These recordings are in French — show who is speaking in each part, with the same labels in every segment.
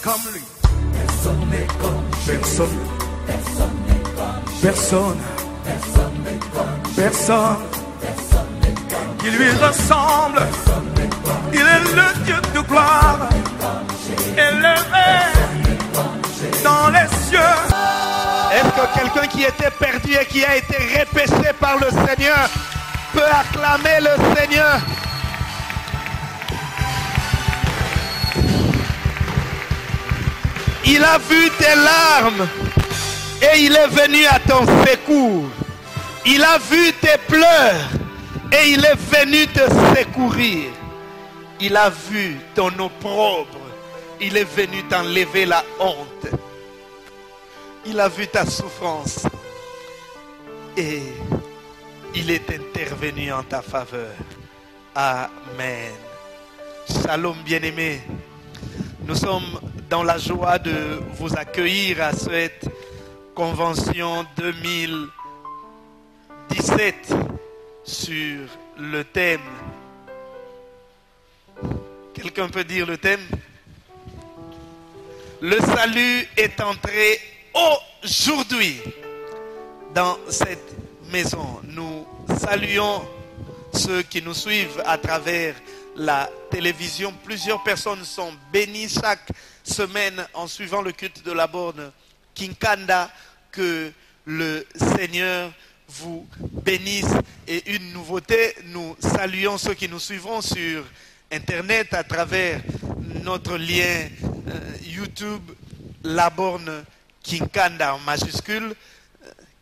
Speaker 1: comme lui. Personne n'est comme personne. Personne. Personne. Qui lui ressemble. Il est le Dieu de gloire. Élevé dans les cieux.
Speaker 2: Est-ce que quelqu'un qui était perdu et qui a été repêché par le Seigneur peut acclamer le Seigneur? Il a vu tes larmes et il est venu à ton secours. Il a vu tes pleurs et il est venu te secourir. Il a vu ton opprobre. Il est venu t'enlever la honte. Il a vu ta souffrance. Et il est intervenu en ta faveur. Amen. Shalom bien-aimés. Nous sommes dans la joie de vous accueillir à cette convention 2017 sur le thème. Quelqu'un peut dire le thème? Le salut est entré aujourd'hui dans cette maison. Nous saluons ceux qui nous suivent à travers la télévision. Plusieurs personnes sont bénies chaque semaine en suivant le culte de la borne Kinkanda. Que le Seigneur vous bénisse. Et une nouveauté, nous saluons ceux qui nous suivront sur Internet à travers notre lien YouTube, la borne Kinkanda en majuscule.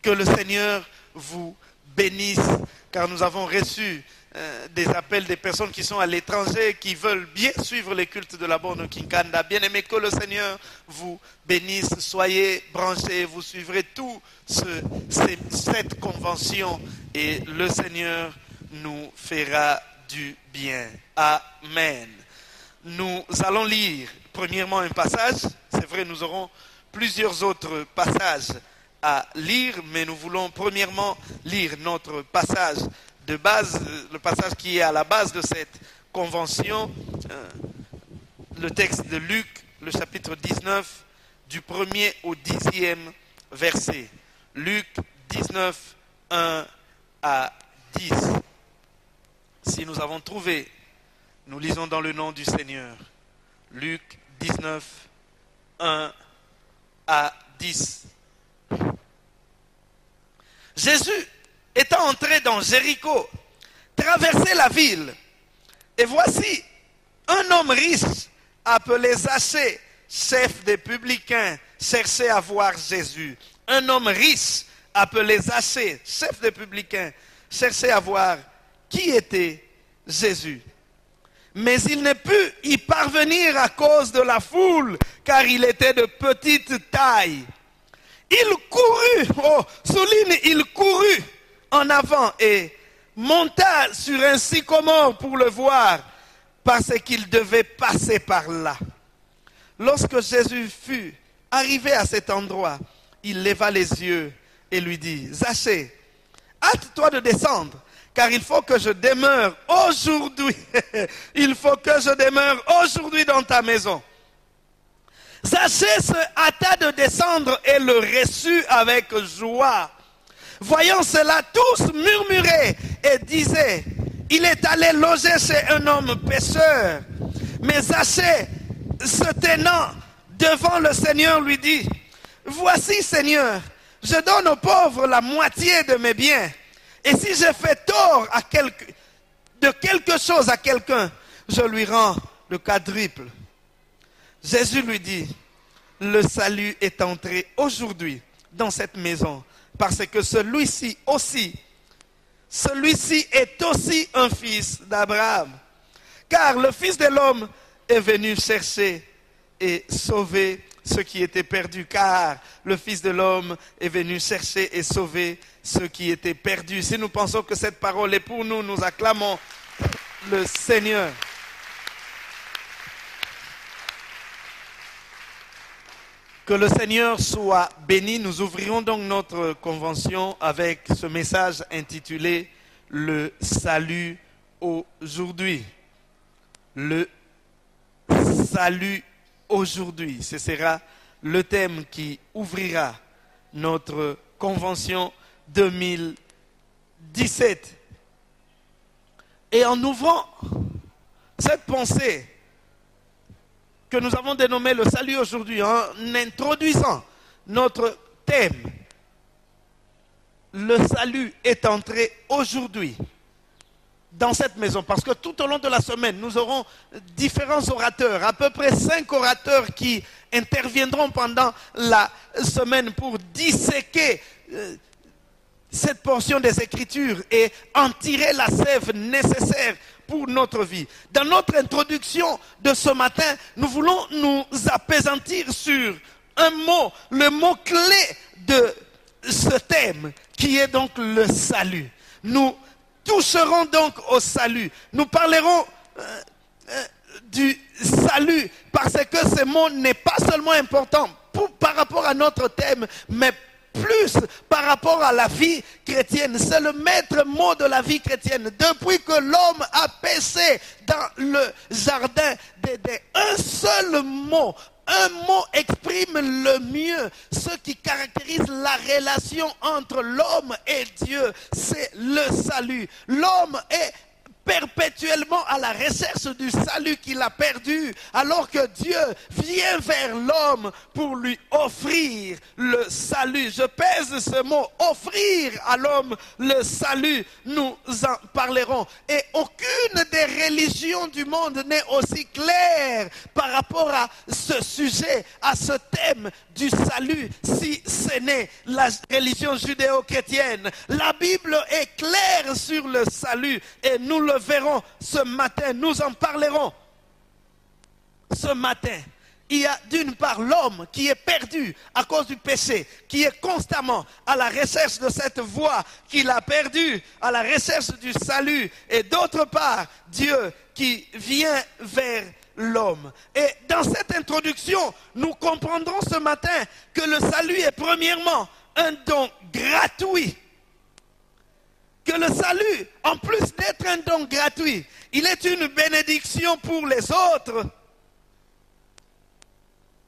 Speaker 2: Que le Seigneur vous bénisse, car nous avons reçu des appels des personnes qui sont à l'étranger, qui veulent bien suivre les cultes de la borne Kinkanda. Bien aimé, que le Seigneur vous bénisse. Soyez branchés, vous suivrez tout cette convention et le Seigneur nous fera du bien. Amen. Nous allons lire premièrement un passage. C'est vrai, nous aurons plusieurs autres passages à lire, mais nous voulons premièrement lire notre passage de base, le passage qui est à la base de cette convention, le texte de Luc, le chapitre 19, du 1er au 10e verset. Luc 19, 1 à 10. Si nous avons trouvé, nous lisons dans le nom du Seigneur. Luc 19, 1 à 10. Jésus étant entré dans Jéricho, traversait la ville. Et voici, un homme riche, appelé Zachée, chef des publicains, cherchait à voir Jésus. Un homme riche, appelé Zachée, chef des publicains, cherchait à voir qui était Jésus. Mais il ne put y parvenir à cause de la foule, car il était de petite taille. Il courut, il courut en avant et monta sur un sycomore pour le voir, parce qu'il devait passer par là. Lorsque Jésus fut arrivé à cet endroit, il leva les yeux et lui dit, Zachée, hâte-toi de descendre, car il faut que je demeure aujourd'hui. Il faut que je demeure aujourd'hui dans ta maison. Zachée se hâta de descendre et le reçut avec joie. Voyant cela, tous murmuraient et disaient, il est allé loger chez un homme pécheur. Mais Zachée, se tenant devant le Seigneur, lui dit, voici Seigneur, je donne aux pauvres la moitié de mes biens. Et si j'ai fait tort de quelque chose à quelqu'un, je lui rends le quadruple. Jésus lui dit, le salut est entré aujourd'hui dans cette maison, parce que celui-ci est aussi un fils d'Abraham. Car le Fils de l'homme est venu chercher et sauver ceux qui étaient perdus. Car le Fils de l'homme est venu chercher et sauver ceux qui étaient perdus. Si nous pensons que cette parole est pour nous, nous acclamons le Seigneur. Que le Seigneur soit béni. Nous ouvrirons donc notre convention avec ce message intitulé « Le salut aujourd'hui ». Le salut aujourd'hui. Ce sera le thème qui ouvrira notre convention 2017. Et en ouvrant cette pensée que nous avons dénommée le salut aujourd'hui, en introduisant notre thème, le salut est entré aujourd'hui dans cette maison, parce que tout au long de la semaine, nous aurons différents orateurs, à peu près 5 orateurs qui interviendront pendant la semaine pour disséquer cette portion des Écritures et en tirer la sève nécessaire pour notre vie. Dans notre introduction de ce matin, nous voulons nous appesantir sur un mot, le mot clé de ce thème, qui est donc le salut. Nous toucherons donc au salut. Nous parlerons du salut parce que ce mot n'est pas seulement important par rapport à notre thème, mais plus par rapport à la vie chrétienne. C'est le maître mot de la vie chrétienne. Depuis que l'homme a péché dans le jardin d'Éden, un seul mot, un mot exprime le mieux ce qui caractérise la relation entre l'homme et Dieu. C'est le salut. L'homme est perpétuellement à la recherche du salut qu'il a perdu, alors que Dieu vient vers l'homme pour lui offrir le salut. Je pèse ce mot, offrir à l'homme le salut. Nous en parlerons. Et aucune des religions du monde n'est aussi claire par rapport à ce sujet, à ce thème du salut, si ce n'est la religion judéo-chrétienne. La Bible est claire sur le salut et nous le verrons ce matin, nous en parlerons ce matin. Il y a d'une part l'homme qui est perdu à cause du péché, qui est constamment à la recherche de cette voie qu'il a perdue, à la recherche du salut, et d'autre part Dieu qui vient vers l'homme. Et dans cette introduction, nous comprendrons ce matin que le salut est premièrement un don gratuit. Que le salut, en plus d'être un don gratuit, il est une bénédiction pour les autres,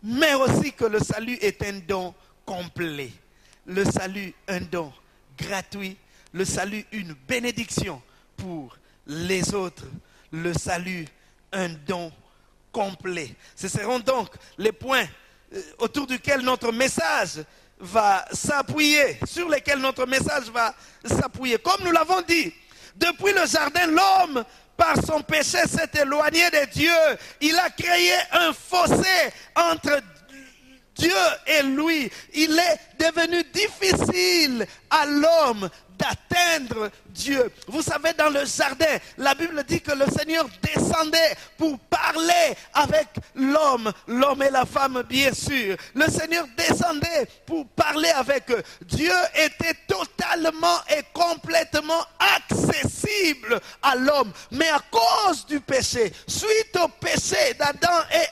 Speaker 2: mais aussi que le salut est un don complet. Le salut, un don gratuit. Le salut, une bénédiction pour les autres. Le salut, un don complet. Ce seront donc les points autour duquel notre message va s'appuyer, sur lesquels notre message va s'appuyer. Comme nous l'avons dit, depuis le jardin, l'homme, par son péché, s'est éloigné de Dieu. Il a créé un fossé entre Dieu et lui. Il est devenu difficile à l'homme d'atteindre Dieu. Vous savez, dans le jardin, la Bible dit que le Seigneur descendait pour parler avec l'homme et la femme, bien sûr. Le Seigneur descendait pour parler avec eux. Dieu était totalement et complètement accessible à l'homme. Mais à cause du péché, suite au péché d'Adam et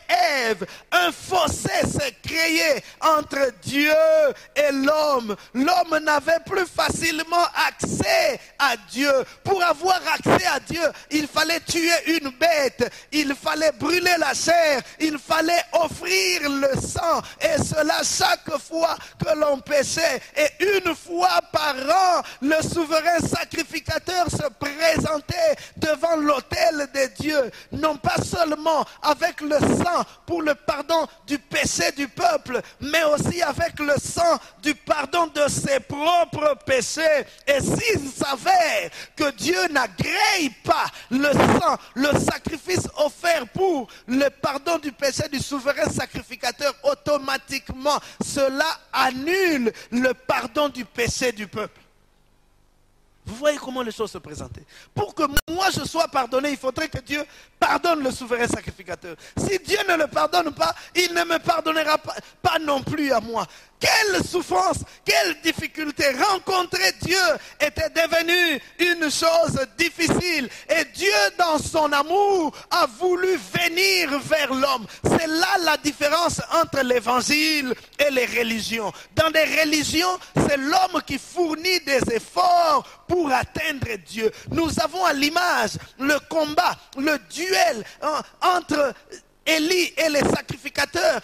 Speaker 2: Ève, un fossé s'est créé entre Dieu et l'homme. L'homme n'avait plus facilement accès à Dieu. Pour avoir accès à Dieu, il fallait tuer une bête, il fallait brûler la chair, il fallait offrir le sang, et cela chaque fois que l'on péchait. Et une fois par an, le souverain sacrificateur se présentait devant l'autel de Dieu, non pas seulement avec le sang pour le pardon du péché du peuple, mais aussi avec le sang du pardon de ses propres péchés. Et s'il s'avère que Dieu n'agrée pas le sang, le sacrifice offert pour le pardon du péché du souverain sacrificateur, automatiquement cela annule le pardon du péché du peuple. Vous voyez comment les choses se présentaient. Pour que moi je sois pardonné, il faudrait que Dieu pardonne le souverain sacrificateur. Si Dieu ne le pardonne pas, il ne me pardonnera pas non plus à moi. Quelle souffrance, quelle difficulté. Rencontrer Dieu était devenu une chose difficile. Et Dieu, dans son amour, a voulu venir vers l'homme. C'est là la différence entre l'évangile et les religions. Dans des religions, c'est l'homme qui fournit des efforts pour atteindre Dieu. Nous avons à l'image le combat, le duel entre Élie et les sacrificateurs,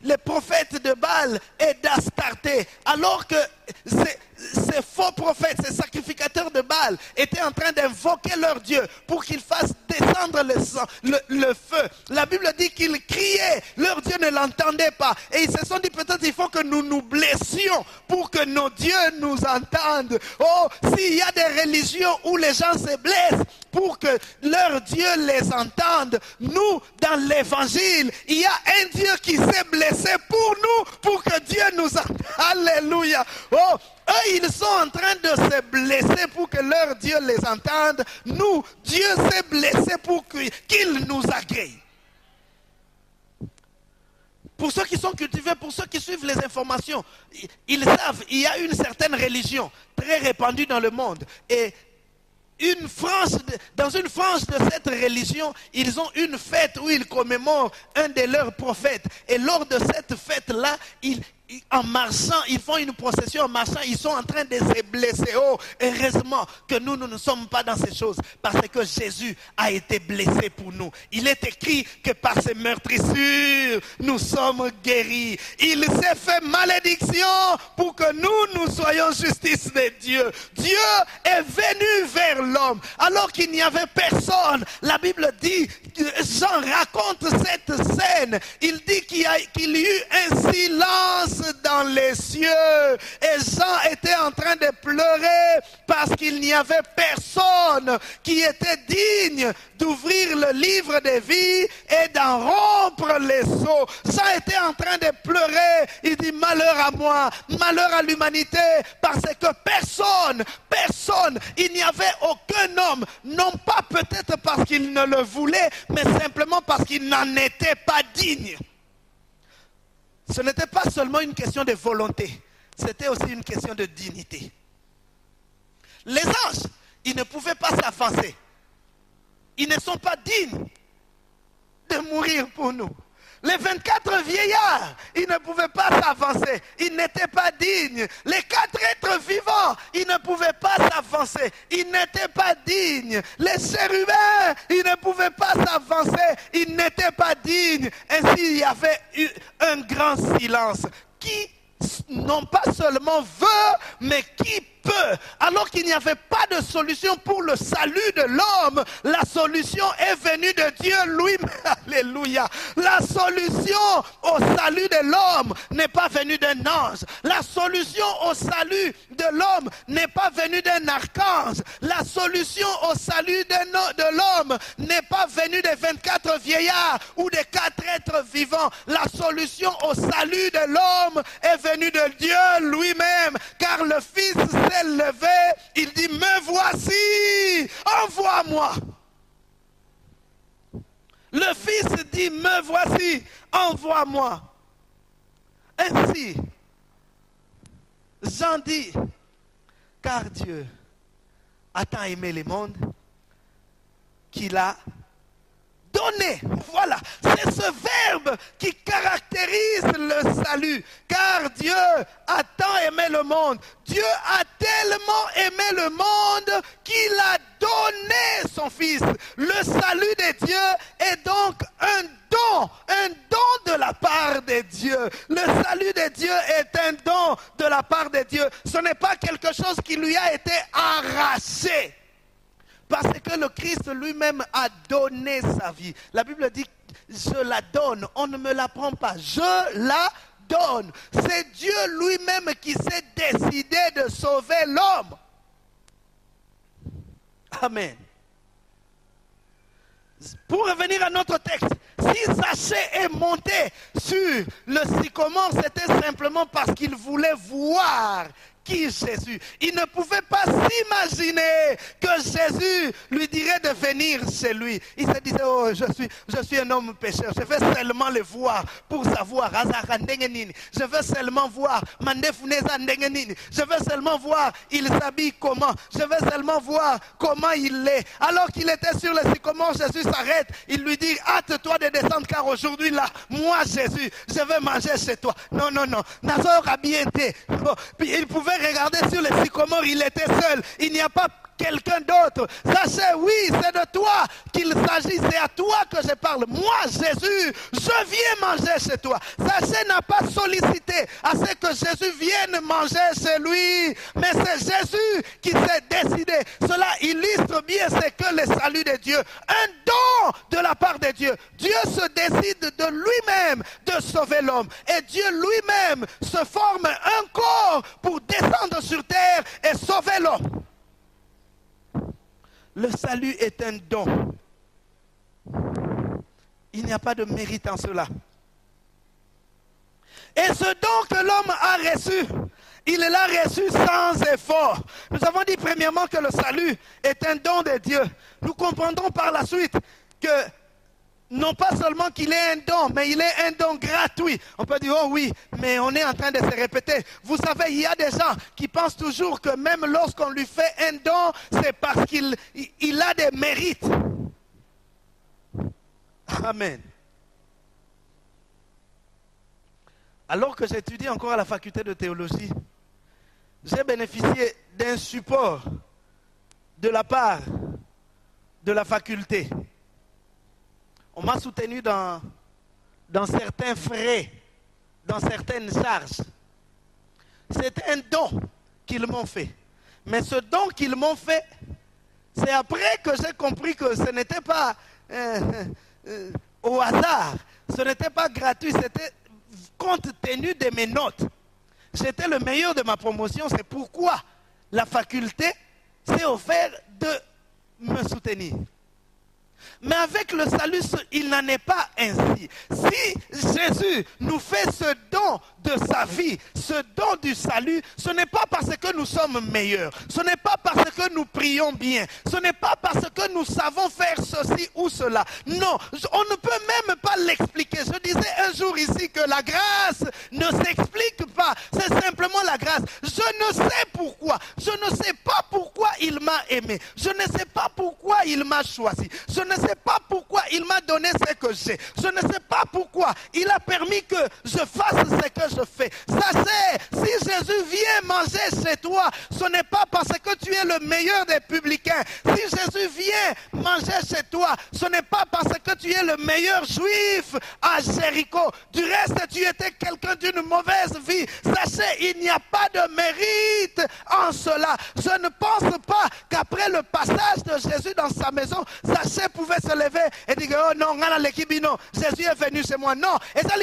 Speaker 2: les prophètes de Baal et d'Astarté, alors que ces faux prophètes, ces sacrificateurs de Baal étaient en train d'invoquer leur Dieu pour qu'il fasse descendre le feu. La Bible dit qu'ils criaient, leur Dieu ne l'entendait pas. Et ils se sont dit peut-être il faut que nous nous blessions pour que nos dieux nous entendent. Oh, s'il y a des religions où les gens se blessent pour que leur Dieu les entende, nous, dans l'évangile, il y a un Dieu qui s'est blessé pour nous, pour que Dieu nous entende. Alléluia. Oh, eux, ils sont en train de se blesser pour que leur Dieu les entende. Nous, Dieu s'est blessé pour qu'il nous agrée. Pour ceux qui sont cultivés, pour ceux qui suivent les informations, ils savent qu'il y a une certaine religion très répandue dans le monde. Et dans une frange de cette religion, ils ont une fête où ils commémorent un de leurs prophètes. Et lors de cette fête-là, en marchant, ils font une procession en marchant, ils sont en train de se blesser. Oh, heureusement que nous ne sommes pas dans ces choses, parce que Jésus a été blessé pour nous. Il est écrit que par ses meurtrissures, nous sommes guéris. Il s'est fait malédiction pour que nous soyons justice de Dieu. Dieu est venu vers l'homme, alors qu'il n'y avait personne. La Bible dit, Jean raconte cette scène, il dit qu'il y eut un silence dans les cieux et Jean était en train de pleurer parce qu'il n'y avait personne qui était digne d'ouvrir le livre de vie et d'en rompre les sceaux. Jean était en train de pleurer, il dit malheur à moi, malheur à l'humanité, parce que personne, il n'y avait aucun homme, non pas peut-être parce qu'il ne le voulait, mais simplement parce qu'il n'en était pas digne. Ce n'était pas seulement une question de volonté, c'était aussi une question de dignité. Les anges, ils ne pouvaient pas s'avancer. Ils ne sont pas dignes de mourir pour nous. Les 24 vieillards, ils ne pouvaient pas s'avancer. Ils n'étaient pas dignes. Les 4 êtres vivants, ils ne pouvaient pas s'avancer. Ils n'étaient pas dignes. Les chérubins, ils ne pouvaient pas s'avancer. Ils n'étaient pas dignes. Ainsi, il y avait eu un grand silence. Qui non pas seulement veut, mais qui peut. Alors qu'il n'y avait pas de solution pour le salut de l'homme, la solution est venue de Dieu lui-même. Alléluia. La solution au salut de l'homme n'est pas venue d'un ange. La solution au salut de l'homme n'est pas venue d'un archange. La solution au salut de l'homme n'est pas venue des 24 vieillards ou des 4 êtres vivants. La solution au salut de l'homme est venue de Dieu lui-même, car le Fils s'est levé, il dit, me voici, envoie-moi. Le Fils dit, me voici, envoie-moi. Ainsi, Jean dit, car Dieu a tant aimé le monde qu'il a donné. Voilà, c'est ce verbe qui caractérise le salut. Car Dieu a tant aimé le monde. Dieu a tellement aimé le monde qu'il a donné son Fils. Le salut de Dieu est donc un don de la part de Dieu. Le salut de Dieu est un don de la part de Dieu. Ce n'est pas quelque chose qui lui a été arraché. Parce que le Christ lui-même a donné sa vie. La Bible dit, je la donne, on ne me la prend pas, je la donne. C'est Dieu lui-même qui s'est décidé de sauver l'homme. Amen. Pour revenir à notre texte, si Zachée est monté sur le sycomore, c'était simplement parce qu'il voulait voir qui Jésus. Il ne pouvait pas s'imaginer que Jésus lui dirait de venir chez lui. Il se disait, oh, je suis un homme pécheur. Je veux seulement le voir pour savoir. Je veux seulement voir. Je veux seulement voir, il s'habille comment. Je veux seulement voir comment il est. Alors qu'il était sur le sycomore, Jésus s'arrête. Il lui dit, hâte-toi de descendre car aujourd'hui là, moi Jésus, je veux manger chez toi. Non. Nazor a bien été. Il pouvait regarder sur le sycomore, il était seul. Il n'y a pas quelqu'un d'autre. Sachez, oui, c'est de toi qu'il s'agit. C'est à toi que je parle. Moi, Jésus, je viens manger chez toi. Sachez n'a pas sollicité à ce que Jésus vienne manger chez lui. Mais c'est Jésus qui s'est décidé. Cela illustre bien ce que le salut de Dieu. Un don de la part de Dieu. Dieu se décide de lui-même de sauver l'homme. Et Dieu lui-même se forme un corps pour descendre sur terre et sauver l'homme. Le salut est un don. Il n'y a pas de mérite en cela. Et ce don que l'homme a reçu, il l'a reçu sans effort. Nous avons dit premièrement que le salut est un don de Dieu. Nous comprendrons par la suite que non pas seulement qu'il est un don, mais il est un don gratuit. On peut dire, oh oui, mais on est en train de se répéter. Vous savez, il y a des gens qui pensent toujours que même lorsqu'on lui fait un don, c'est parce qu'il a des mérites. Amen. Alors que j'étudie encore à la faculté de théologie, j'ai bénéficié d'un support de la part de la faculté. On m'a soutenu dans certains frais, dans certaines charges. C'est un don qu'ils m'ont fait. Mais ce don qu'ils m'ont fait, c'est après que j'ai compris que ce n'était pas au hasard. Ce n'était pas gratuit, c'était compte tenu de mes notes. J'étais le meilleur de ma promotion, c'est pourquoi la faculté s'est offert de me soutenir. Mais avec le salut, il n'en est pas ainsi. Si Jésus nous fait ce don de sa vie, ce don du salut, ce n'est pas parce que nous sommes meilleurs, ce n'est pas parce que nous prions bien, ce n'est pas parce que nous savons faire ceci ou cela. Non, on ne peut même pas l'expliquer. Je disais un jour ici que la grâce ne s'explique pas, c'est simplement la grâce. Je ne sais pourquoi, je ne sais pas pourquoi il m'a aimé, je ne sais pas pourquoi il m'a choisi, je ne sais pas pourquoi il m'a donné ce que j'ai. Je ne sais pas pourquoi il a permis que je fasse ce que je fais. Sachez, si Jésus vient manger chez toi, ce n'est pas parce que tu es le meilleur des publicains. Si Jésus vient manger chez toi, ce n'est pas parce que tu es le meilleur juif à Jéricho. Du reste, tu étais quelqu'un d'une mauvaise vie. Sachez, il n'y a pas de mérite en cela. Je ne pense pas qu'après le passage de Jésus dans sa maison, Zachée pouvait se lever et dire, oh non, Jésus est venu chez moi. Non, et ça,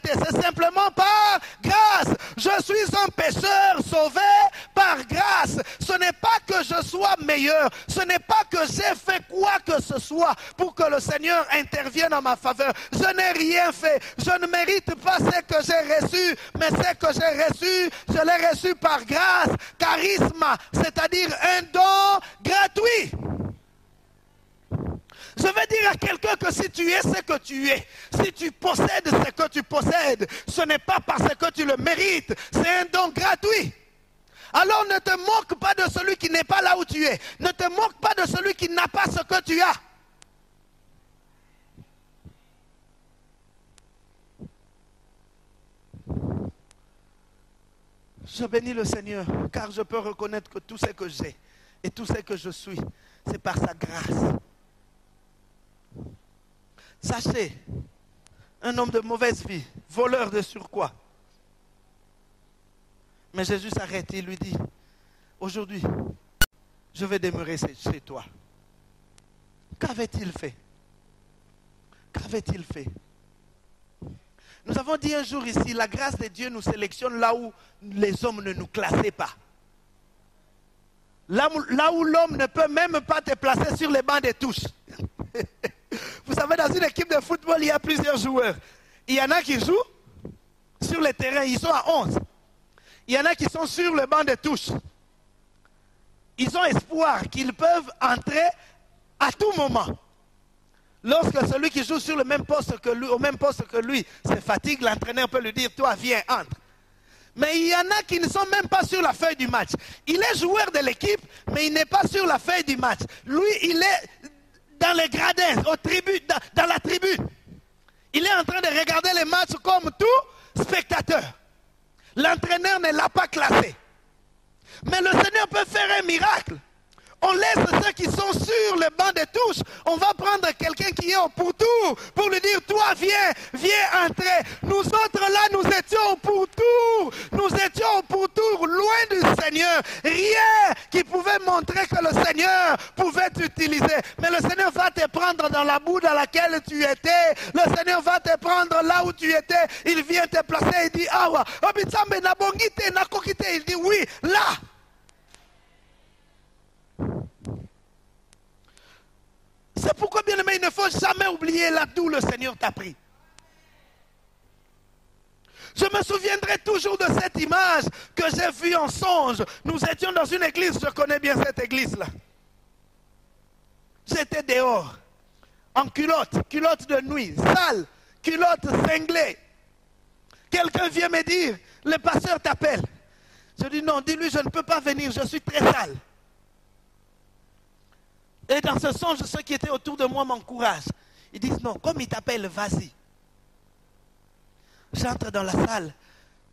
Speaker 2: c'est simplement par grâce. Je suis un pécheur sauvé par grâce. Ce n'est pas que je sois meilleur, ce n'est pas que j'ai fait quoi que ce soit pour que le Seigneur intervienne en ma faveur. Je n'ai rien fait, je ne mérite pas ce que j'ai reçu, mais ce que j'ai reçu, je l'ai reçu par grâce, charisme, c'est-à-dire un don gratuit. Je veux dire à quelqu'un que si tu es ce que tu es, si tu possèdes ce que tu possèdes, ce n'est pas parce que tu le mérites, c'est un don gratuit. Alors ne te moque pas de celui qui n'est pas là où tu es. Ne te moque pas de celui qui n'a pas ce que tu as. Je bénis le Seigneur, car je peux reconnaître que tout ce que j'ai et tout ce que je suis, c'est par sa grâce. Sachez, un homme de mauvaise vie, voleur de surcroît. Mais Jésus s'arrête et il lui dit, aujourd'hui, je vais demeurer chez toi. Qu'avait-il fait? Qu'avait-il fait? Nous avons dit un jour ici, la grâce de Dieu nous sélectionne là où les hommes ne nous classaient pas. Là où l'homme ne peut même pas te placer sur les bancs des touches. Vous savez, dans une équipe de football, il y a plusieurs joueurs. Il y en a qui jouent sur le terrain, ils sont à 11. Il y en a qui sont sur le banc de touche. Ils ont espoir qu'ils peuvent entrer à tout moment. Lorsque celui qui joue sur le même poste que lui, au même poste que lui se fatigue, l'entraîneur peut lui dire, toi viens, entre. Mais il y en a qui ne sont même pas sur la feuille du match. Il est joueur de l'équipe, mais il n'est pas sur la feuille du match. Lui, il est dans les gradins, dans la tribune. Il est en train de regarder les matchs comme tout spectateur. L'entraîneur ne l'a pas classé. Mais le Seigneur peut faire un miracle. On laisse ceux qui sont sur le banc de touche. On va prendre quelqu'un qui est au pourtour pour lui dire, toi viens entrer. Nous autres là, nous étions au pourtour. Nous étions au pourtour, loin du Seigneur. Rien qui pouvait montrer que le Seigneur pouvait t'utiliser. Mais le Seigneur va te prendre dans la boue dans laquelle tu étais. Le Seigneur va te prendre là où tu étais. Il vient te placer et dit, ah ouais, il dit oui, là. C'est pourquoi, bien aimé, il ne faut jamais oublier là d'où le Seigneur t'a pris. Je me souviendrai toujours de cette image que j'ai vue en songe. Nous étions dans une église, je connais bien cette église-là. J'étais dehors, en culotte de nuit, sale, culotte cinglée. Quelqu'un vient me dire, le pasteur t'appelle. Je dis non, dis-lui, je ne peux pas venir, je suis très sale. Et dans ce songe, ceux qui étaient autour de moi m'encouragent. Ils disent non, comme il t'appelle, vas-y. J'entre dans la salle.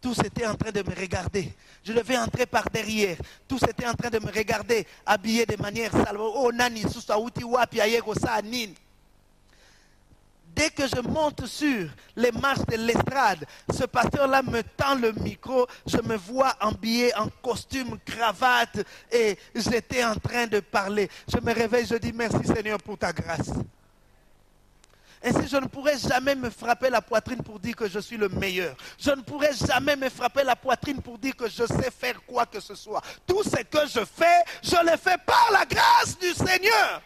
Speaker 2: Tous étaient en train de me regarder. Je devais entrer par derrière. Tous étaient en train de me regarder, habillés de manière sale. Oh, nani, susauti, wapi, ayeko, sa, nin. Dès que je monte sur les marches de l'estrade, ce pasteur-là me tend le micro, je me vois habillé en costume, cravate, et j'étais en train de parler. Je me réveille, je dis merci Seigneur pour ta grâce. Ainsi, je ne pourrais jamais me frapper la poitrine pour dire que je suis le meilleur. Je ne pourrais jamais me frapper la poitrine pour dire que je sais faire quoi que ce soit. Tout ce que je le fais par la grâce du Seigneur.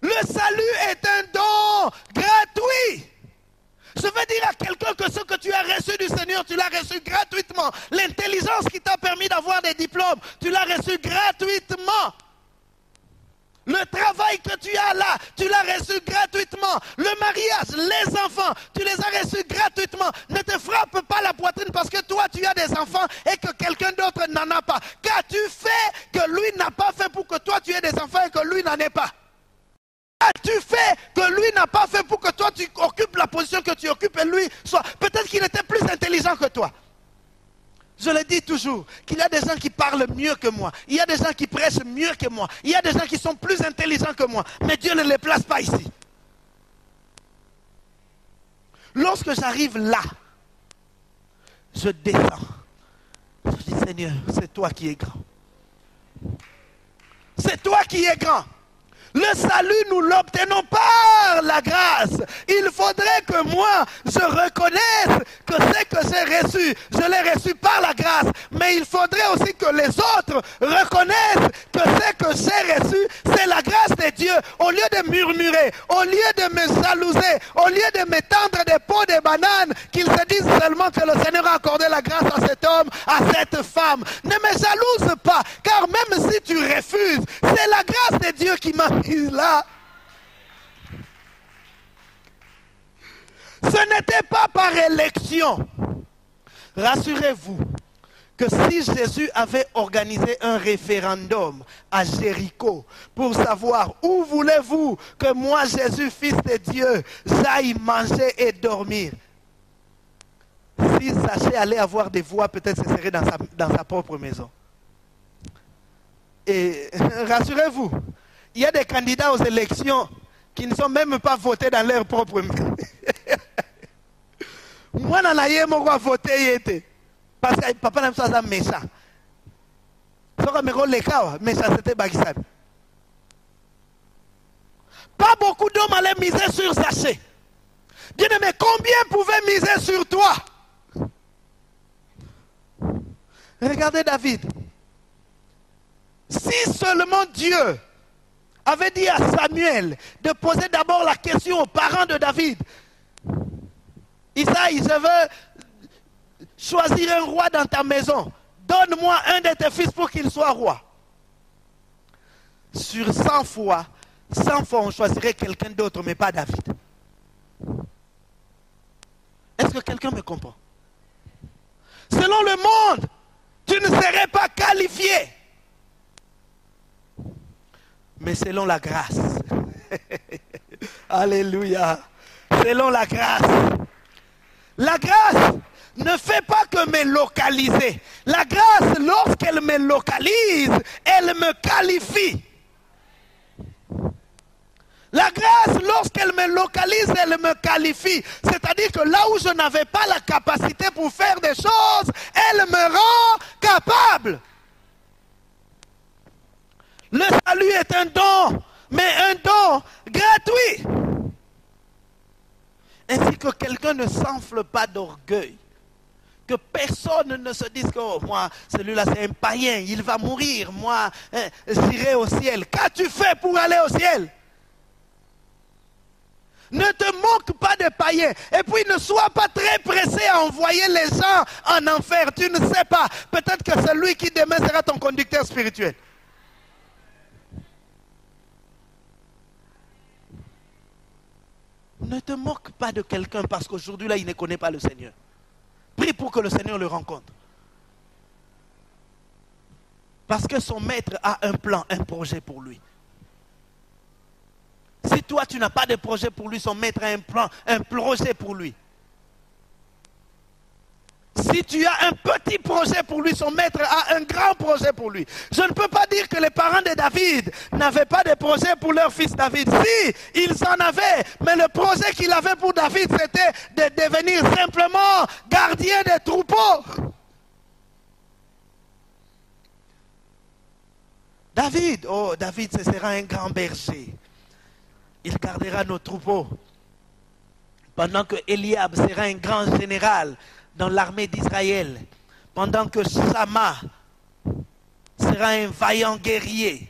Speaker 2: Le salut est un don gratuit. Je veux dire à quelqu'un que ce que tu as reçu du Seigneur, tu l'as reçu gratuitement. L'intelligence qui t'a permis d'avoir des diplômes, tu l'as reçu gratuitement. Le travail que tu as là, tu l'as reçu gratuitement. Le mariage, les enfants, tu les as reçus gratuitement. Ne te frappe pas la poitrine parce que toi tu as des enfants et que quelqu'un d'autre n'en a pas. Qu'as-tu fait que lui n'a pas fait pour que toi tu aies des enfants et que lui n'en ait pas? As-tu fait que lui n'a pas fait pour que toi tu occupes la position que tu occupes et lui soit... Peut-être qu'il était plus intelligent que toi. Je le dis toujours, qu'il y a des gens qui parlent mieux que moi. Il y a des gens qui prêchent mieux que moi. Il y a des gens qui sont plus intelligents que moi. Mais Dieu ne les place pas ici. Lorsque j'arrive là, je descends. Je dis Seigneur, c'est toi qui es grand. C'est toi qui es grand. Le salut, nous l'obtenons par la grâce. Il faudrait que moi, je reconnaisse que ce que j'ai reçu, je l'ai reçu par la grâce. Mais il faudrait aussi que les autres reconnaissent que ce que j'ai reçu, c'est la grâce de Dieu. Au lieu de murmurer, au lieu de me jalouser, au lieu de me tendre des pots de bananes, qu'ils se disent seulement que le Seigneur a accordé la grâce à cet homme, à cette femme. Ne me jalouse pas, car même si tu refuses, c'est la grâce de Dieu qui m'a mis là. Ce n'était pas par élection. Rassurez-vous que si Jésus avait organisé un référendum à Jéricho pour savoir où voulez-vous que moi, Jésus, fils de Dieu, j'aille manger et dormir, si Zachée allait avoir des voix, peut-être ce serait dans sa propre maison. Et rassurez-vous, il y a des candidats aux élections qui ne sont même pas votés dans leur propre maison. Moi, je n'ai pas voté. Parce que papa n'a pas méchant. C'était Bagisab. Pas beaucoup d'hommes allaient miser sur Zachée. Bien aimé, combien pouvaient miser sur toi? Regardez David. Si seulement Dieu avait dit à Samuel de poser d'abord la question aux parents de David. Isaïe, je veux choisir un roi dans ta maison. Donne-moi un de tes fils pour qu'il soit roi. Sur 100 fois, on choisirait quelqu'un d'autre, mais pas David. Est-ce que quelqu'un me comprend? Selon le monde, tu ne serais pas qualifié. Mais selon la grâce. Alléluia. Selon la grâce. La grâce ne fait pas que me localiser. La grâce, lorsqu'elle me localise, elle me qualifie. La grâce, lorsqu'elle me localise, elle me qualifie. C'est-à-dire que là où je n'avais pas la capacité pour faire des choses, elle me rend capable. Le salut est un don, mais un don gratuit. Ainsi que quelqu'un ne s'enfle pas d'orgueil. Que personne ne se dise que oh, moi, celui-là c'est un païen, il va mourir, moi j'irai au ciel. Qu'as-tu fait pour aller au ciel? Ne te moque pas des païens. Et puis ne sois pas très pressé à envoyer les gens en enfer. Tu ne sais pas. Peut-être que celui qui demain sera ton conducteur spirituel. Ne te moque pas de quelqu'un parce qu'aujourd'hui là il ne connaît pas le Seigneur. Prie pour que le Seigneur le rencontre. Parce que son maître a un plan, un projet pour lui. Si toi tu n'as pas de projet pour lui, son maître a un plan, un projet pour lui. Si tu as un petit projet pour lui, son maître a un grand projet pour lui. Je ne peux pas dire que les parents de David n'avaient pas de projet pour leur fils David. Si, ils en avaient, mais le projet qu'il avait pour David, c'était de devenir simplement gardien des troupeaux. David, oh David, ce sera un grand berger. Il gardera nos troupeaux. Pendant que Eliab sera un grand général dans l'armée d'Israël. Pendant que Shama sera un vaillant guerrier.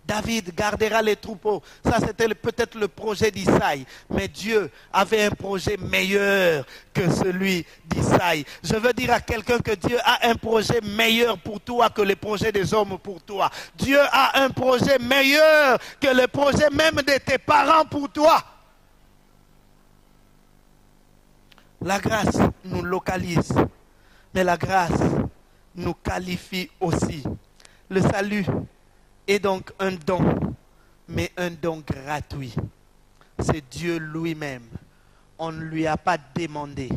Speaker 2: David gardera les troupeaux. Ça, c'était peut-être le projet d'Isaïe. Mais Dieu avait un projet meilleur que celui d'Isaïe. Je veux dire à quelqu'un que Dieu a un projet meilleur pour toi que les projets des hommes pour toi. Dieu a un projet meilleur que le projet même de tes parents pour toi. La grâce nous localise, mais la grâce nous qualifie aussi. Le salut est donc un don, mais un don gratuit. C'est Dieu lui-même. On ne lui a pas demandé,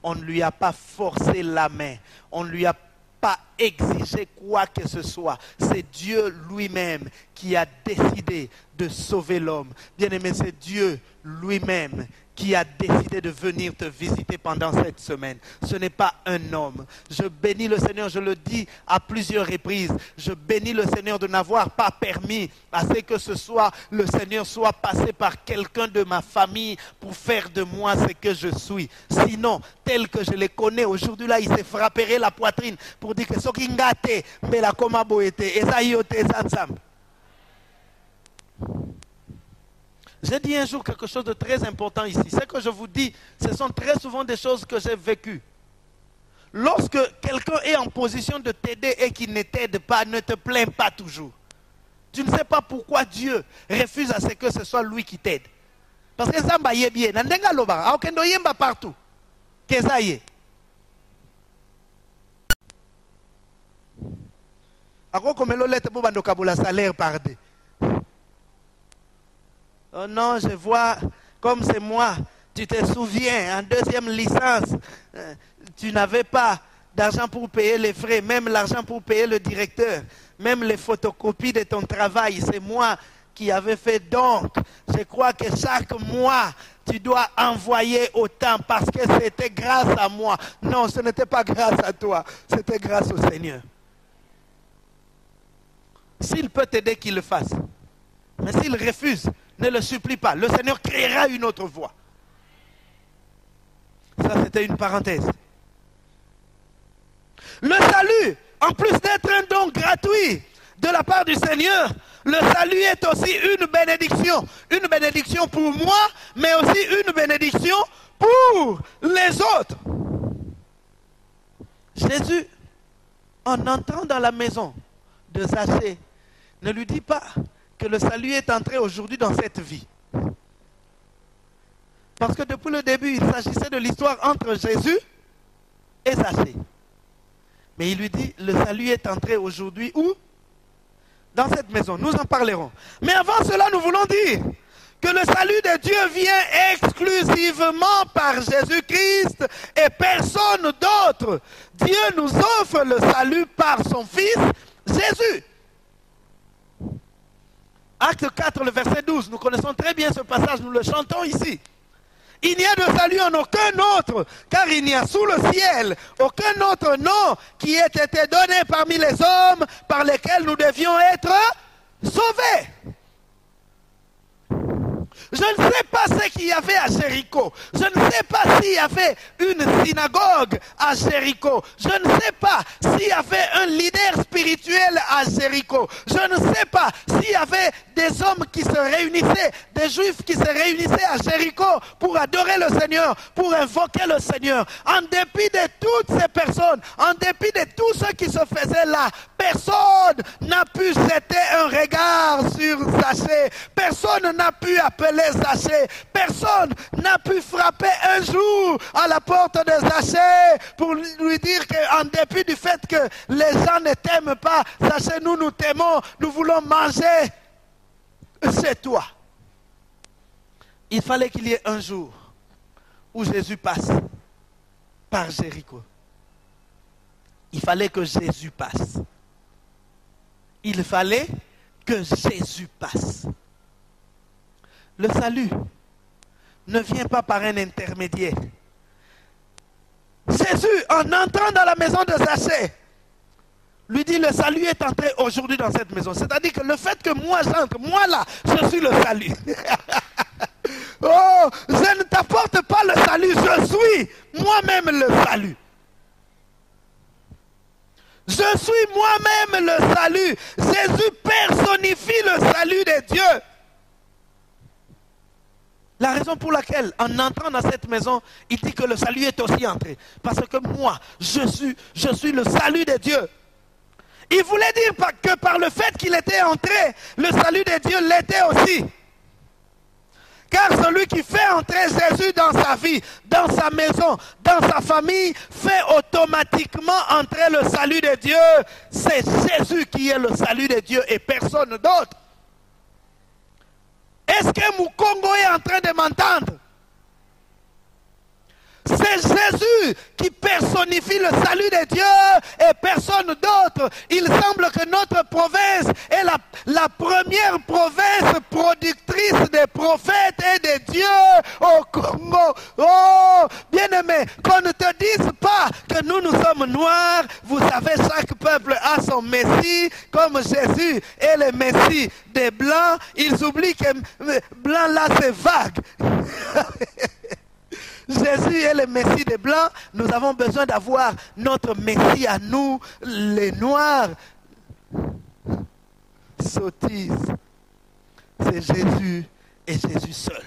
Speaker 2: on ne lui a pas forcé la main, on ne lui a pas exigé quoi que ce soit. C'est Dieu lui-même qui a décidé de sauver l'homme. Bien-aimé, c'est Dieu lui-même qui a décidé de venir te visiter pendant cette semaine. Ce n'est pas un homme. Je bénis le Seigneur, je le dis à plusieurs reprises. Je bénis le Seigneur de n'avoir pas permis à ce que ce soit, le Seigneur soit passé par quelqu'un de ma famille pour faire de moi ce que je suis. Sinon, tel que je les connais, aujourd'hui là, il se frapperait la poitrine pour dire que ce qui ngate, mais la koma boete, et ça y est, ensemble. J'ai dit un jour quelque chose de très important ici. Ce que je vous dis, ce sont très souvent des choses que j'ai vécues. Lorsque quelqu'un est en position de t'aider et qu'il ne t'aide pas, ne te plains pas toujours. Tu ne sais pas pourquoi Dieu refuse à ce que ce soit lui qui t'aide. Parce que ça m'a bien. Nandenga loba, aokendo yemba partout. Que ça y est. Ako komelo lete bo bando kabula salaire par deux. Oh non, je vois, comme c'est moi, tu te souviens, en deuxième licence, tu n'avais pas d'argent pour payer les frais, même l'argent pour payer le directeur, même les photocopies de ton travail, c'est moi qui avais fait. Donc, je crois que chaque mois, tu dois envoyer autant parce que c'était grâce à moi. Non, ce n'était pas grâce à toi, c'était grâce au Seigneur. S'il peut t'aider, qu'il le fasse. Mais s'il refuse, ne le supplie pas. Le Seigneur créera une autre voie. Ça, c'était une parenthèse. Le salut, en plus d'être un don gratuit de la part du Seigneur, le salut est aussi une bénédiction. Une bénédiction pour moi, mais aussi une bénédiction pour les autres. Jésus, en entrant dans la maison de Zachée, ne lui dit pas que le salut est entré aujourd'hui dans cette vie. Parce que depuis le début, il s'agissait de l'histoire entre Jésus et Zachée. Mais il lui dit, le salut est entré aujourd'hui où? Dans cette maison. Nous en parlerons. Mais avant cela, nous voulons dire que le salut de Dieu vient exclusivement exclusivement par Jésus-Christ et personne d'autre. Dieu nous offre le salut par son Fils, Jésus. Acte 4, le verset 12. Nous connaissons très bien ce passage, nous le chantons ici. Il n'y a de salut en aucun autre, car il n'y a sous le ciel aucun autre nom qui ait été donné parmi les hommes par lesquels nous devions être sauvés. Je ne sais pas ce qu'il y avait à Jéricho. Je ne sais pas s'il y avait une synagogue à Jéricho. Je ne sais pas s'il y avait un leader spirituel à Jéricho. Je ne sais pas s'il y avait des hommes qui se réunissaient, des juifs qui se réunissaient à Jéricho pour adorer le Seigneur, pour invoquer le Seigneur. En dépit de toutes ces personnes, en dépit de tout ce qui se faisait là, personne n'a pu jeter un regard sur Zachée. Personne n'a pu appeler Zachée. Personne n'a pu frapper un jour à la porte de Zachée pour lui dire qu'en dépit du fait que les gens ne t'aiment pas, Zachée, nous t'aimons, nous voulons manger chez toi. Il fallait qu'il y ait un jour où Jésus passe par Jéricho. Il fallait que Jésus passe. Il fallait que Jésus passe. Le salut ne vient pas par un intermédiaire. Jésus, en entrant dans la maison de Zachée, lui dit, le salut est entré aujourd'hui dans cette maison. C'est-à-dire que le fait que moi j'entre, moi là, je suis le salut. Oh, je ne t'apporte pas le salut, je suis moi-même le salut. Je suis moi-même le salut. Jésus personnifie le salut de Dieu. La raison pour laquelle, en entrant dans cette maison, il dit que le salut est aussi entré. Parce que moi, je suis le salut de Dieu. Il voulait dire que par le fait qu'il était entré, le salut de Dieu l'était aussi. Car celui qui fait entrer Jésus dans sa vie, dans sa maison, dans sa famille, fait automatiquement entrer le salut de Dieu. C'est Jésus qui est le salut de Dieu et personne d'autre. Est-ce que Mukongo est en train de m'entendre? C'est Jésus qui personnifie le salut de Dieu et personne d'autre. Il semble que notre province est la première province productrice des prophètes et de Dieu au Congo. Oh, bien-aimé, qu'on ne te dise pas que nous sommes noirs. Vous savez, chaque peuple a son Messie, comme Jésus est le Messie des Blancs. Ils oublient que blanc là c'est vague. Jésus est le Messie des Blancs. Nous avons besoin d'avoir notre Messie à nous, les Noirs. Sottise. C'est Jésus et Jésus seul.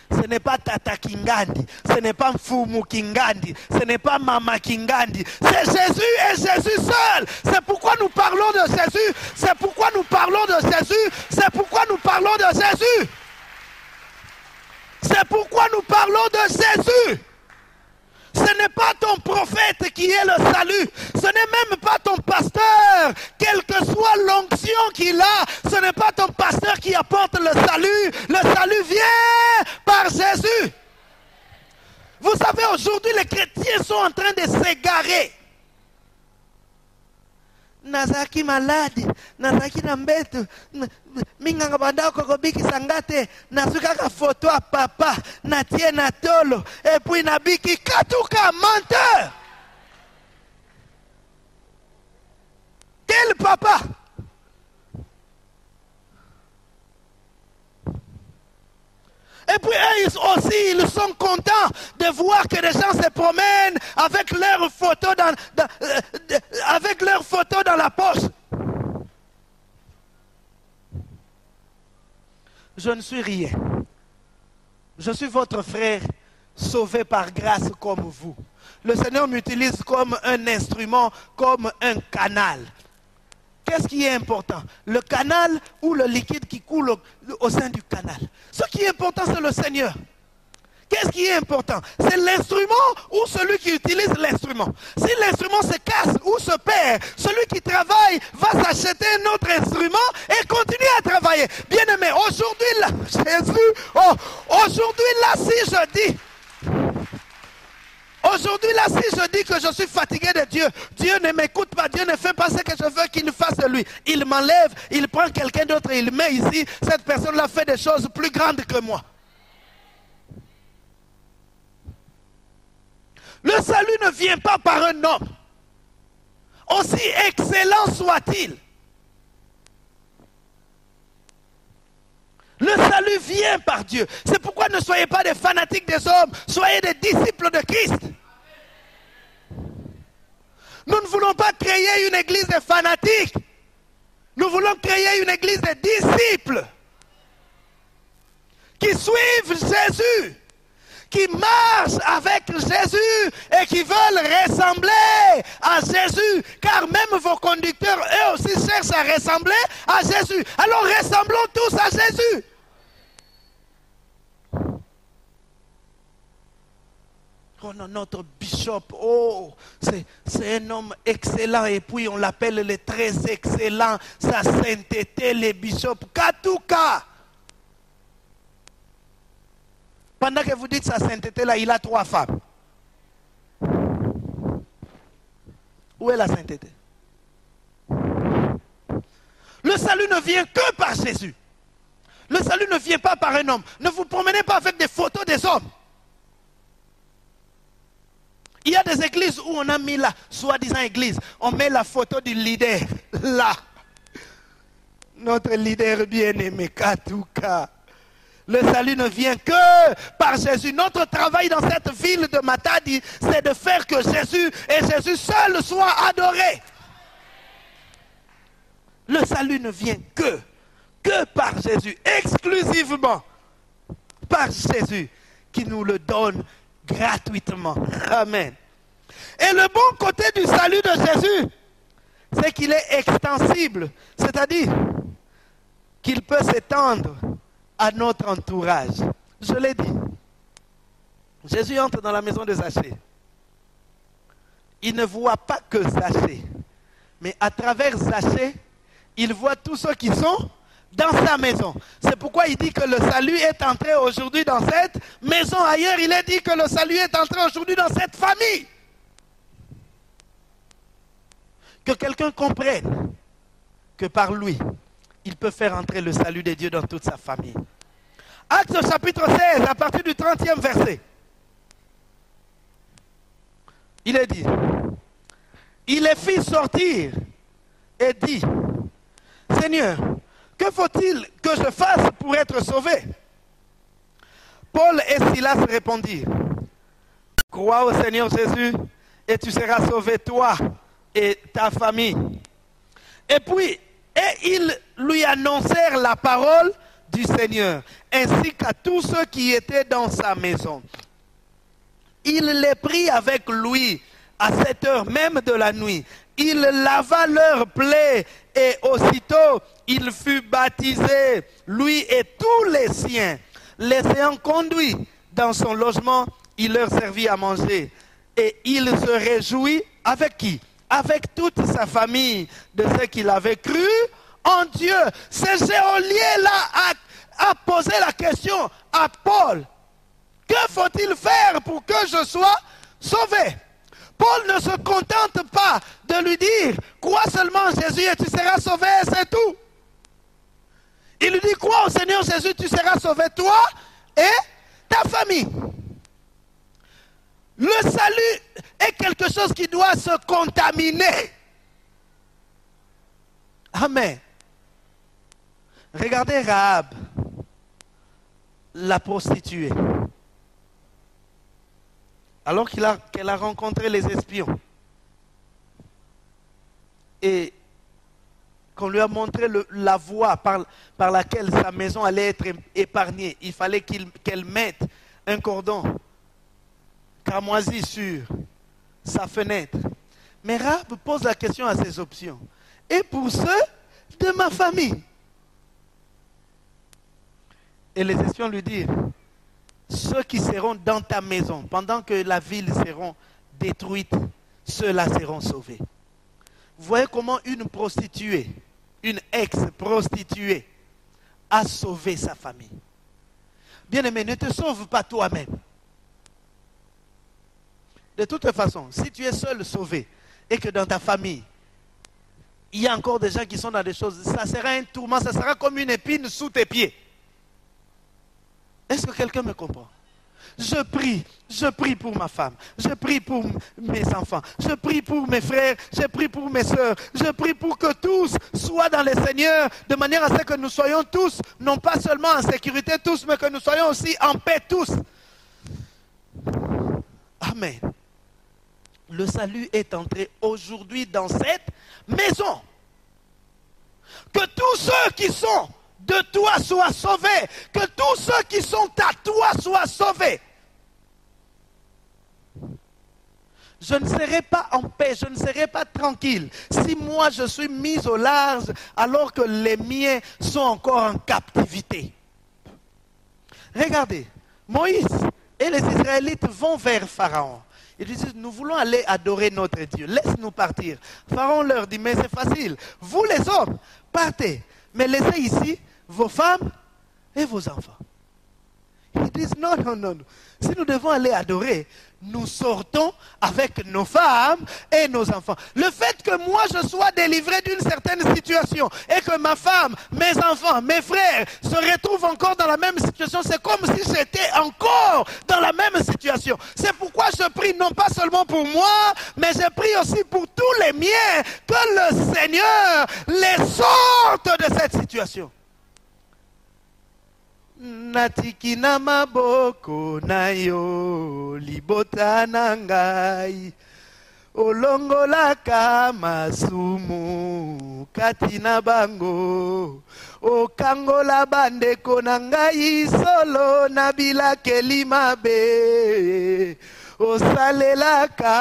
Speaker 2: Ce n'est pas Tata Kingandi, ce n'est pas Mfumu Kingandi, ce n'est pas Mama Kingandi. C'est Jésus et Jésus seul. C'est pourquoi nous parlons de Jésus. C'est pourquoi nous parlons de Jésus. C'est pourquoi nous parlons de Jésus. C'est pourquoi nous parlons de Jésus. Ce n'est pas ton prophète qui est le salut. Ce n'est même pas ton pasteur. Quelle que soit l'onction qu'il a, ce n'est pas ton pasteur qui apporte le salut. Le salut vient par Jésus. Vous savez, aujourd'hui, les chrétiens sont en train de s'égarer. Nazaki maladi, nazaki na mbetu, minga ngabanda ko biki sangate, nasuka ka photo à papa, na tie na tolo, et puis na biki katuka menteur. Quel papa? Et puis eux aussi, ils sont contents de voir que les gens se promènent avec leurs photos dans la poche. Je ne suis rien. Je suis votre frère, sauvé par grâce comme vous. Le Seigneur m'utilise comme un instrument, comme un canal. Qu'est-ce qui est important? Le canal ou le liquide qui coule au sein du canal? Ce qui est important, c'est le Seigneur. qu'est-ce qui est important? C'est l'instrument ou celui qui utilise l'instrument? Si l'instrument se casse ou se perd, celui qui travaille va s'acheter un autre instrument et continuer à travailler. Bien-aimé, aujourd'hui là, aujourd'hui là, si je dis... Aujourd'hui, là, si je dis que je suis fatigué de Dieu, Dieu ne m'écoute pas, Dieu ne fait pas ce que je veux qu'il fasse de lui. Il m'enlève, il prend quelqu'un d'autre et il met ici. Cette personne-là fait des choses plus grandes que moi. Le salut ne vient pas par un homme, aussi excellent soit-il. Le salut vient par Dieu. C'est pourquoi ne soyez pas des fanatiques des hommes, soyez des disciples de Christ. Nous ne voulons pas créer une église de fanatiques. Nous voulons créer une église de disciples qui suivent Jésus, qui marchent avec Jésus et qui veulent ressembler à Jésus. Car même vos conducteurs, eux aussi, cherchent à ressembler à Jésus. Alors ressemblons tous à Jésus. Oh non, notre bishop, oh, c'est un homme excellent et puis on l'appelle le très excellent, sa sainteté, le bishop Katouka. Pendant que vous dites sa sainteté là, il a 3 femmes. Où est la sainteté? Le salut ne vient que par Jésus. Le salut ne vient pas par un homme. Ne vous promenez pas avec des photos des hommes. Il y a des églises où on a mis la soi-disant église. On met la photo du leader là. Notre leader bien-aimé, Katouka. Le salut ne vient que par Jésus. Notre travail dans cette ville de Matadi, c'est de faire que Jésus et Jésus seul soient adorés. Le salut ne vient que par Jésus, exclusivement par Jésus, qui nous le donne gratuitement. Amen. Et le bon côté du salut de Jésus, c'est qu'il est extensible, c'est-à-dire qu'il peut s'étendre à notre entourage. Je l'ai dit. Jésus entre dans la maison de Zachée. Il ne voit pas que Zachée, mais à travers Zachée, il voit tous ceux qui sont dans sa maison. C'est pourquoi il dit que le salut est entré aujourd'hui dans cette maison. Ailleurs, il est dit que le salut est entré aujourd'hui dans cette famille. Que quelqu'un comprenne que par lui, il peut faire entrer le salut de Dieu dans toute sa famille. Actes chapitre 16, à partir du 30e verset. Il est dit, il les fit sortir et dit, Seigneur, que faut-il que je fasse pour être sauvé? Paul et Silas répondirent, crois au Seigneur Jésus et tu seras sauvé, toi et ta famille. Et puis, ils lui annoncèrent la parole du Seigneur, ainsi qu'à tous ceux qui étaient dans sa maison. Il les prit avec lui à 7 heures même de la nuit. Il lava leurs plaies et aussitôt il fut baptisé, lui et tous les siens. Les ayant conduits dans son logement, il leur servit à manger. Et il se réjouit avec qui? Avec toute sa famille de ceux qu'il avait cru en Dieu. Ce geôlier-là a posé la question à Paul. Que faut-il faire pour que je sois sauvé? Paul ne se contente pas de lui dire, crois seulement en Jésus et tu seras sauvé, c'est tout. Il lui dit, crois au Seigneur Jésus, tu seras sauvé, toi et ta famille. Le salut est quelque chose qui doit se contaminer. Amen. Regardez Rahab, la prostituée. Alors qu'elle a rencontré les espions et qu'on lui a montré la voie par laquelle sa maison allait être épargnée, il fallait qu'elle mette un cordon cramoisi sur sa fenêtre. Mais Rahab pose la question à ses options. Et pour ceux de ma famille? Et les espions lui disent, ceux qui seront dans ta maison, pendant que la ville sera détruite, ceux-là seront sauvés. Vous voyez comment une prostituée, une ex-prostituée, a sauvé sa famille. Bien-aimé, ne te sauve pas toi-même. De toute façon, si tu es seul sauvé et que dans ta famille, il y a encore des gens qui sont dans des choses, ça sera un tourment, ça sera comme une épine sous tes pieds. Est-ce que quelqu'un me comprend? Je prie pour ma femme, je prie pour mes enfants, je prie pour mes frères, je prie pour mes soeurs, je prie pour que tous soient dans le Seigneur, de manière à ce que nous soyons tous, non pas seulement en sécurité tous, mais que nous soyons aussi en paix tous. Amen. Le salut est entré aujourd'hui dans cette maison. Que tous ceux qui sont de toi soient sauvés, que tous ceux qui sont à toi soient sauvés. Je ne serai pas en paix, je ne serai pas tranquille si moi je suis mis au large alors que les miens sont encore en captivité. Regardez, Moïse et les Israélites vont vers Pharaon. Ils disent, nous voulons aller adorer notre Dieu, laisse-nous partir. Pharaon leur dit, mais c'est facile, vous les hommes, partez, mais laissez ici vos femmes et vos enfants. Ils disent, non, non, non, si nous devons aller adorer, nous sortons avec nos femmes et nos enfants. Le fait que moi je sois délivré d'une certaine situation et que ma femme, mes enfants, mes frères se retrouvent encore dans la même situation, c'est comme si j'étais encore dans la même situation. C'est pourquoi je prie non pas seulement pour moi, mais je prie aussi pour tous les miens, que le Seigneur les sorte de cette situation. Natikina maboko na yo libota na ngai olongolaka masumu kati na bango okangola bandeko na ngai solo na bilakeli mabe osalelaka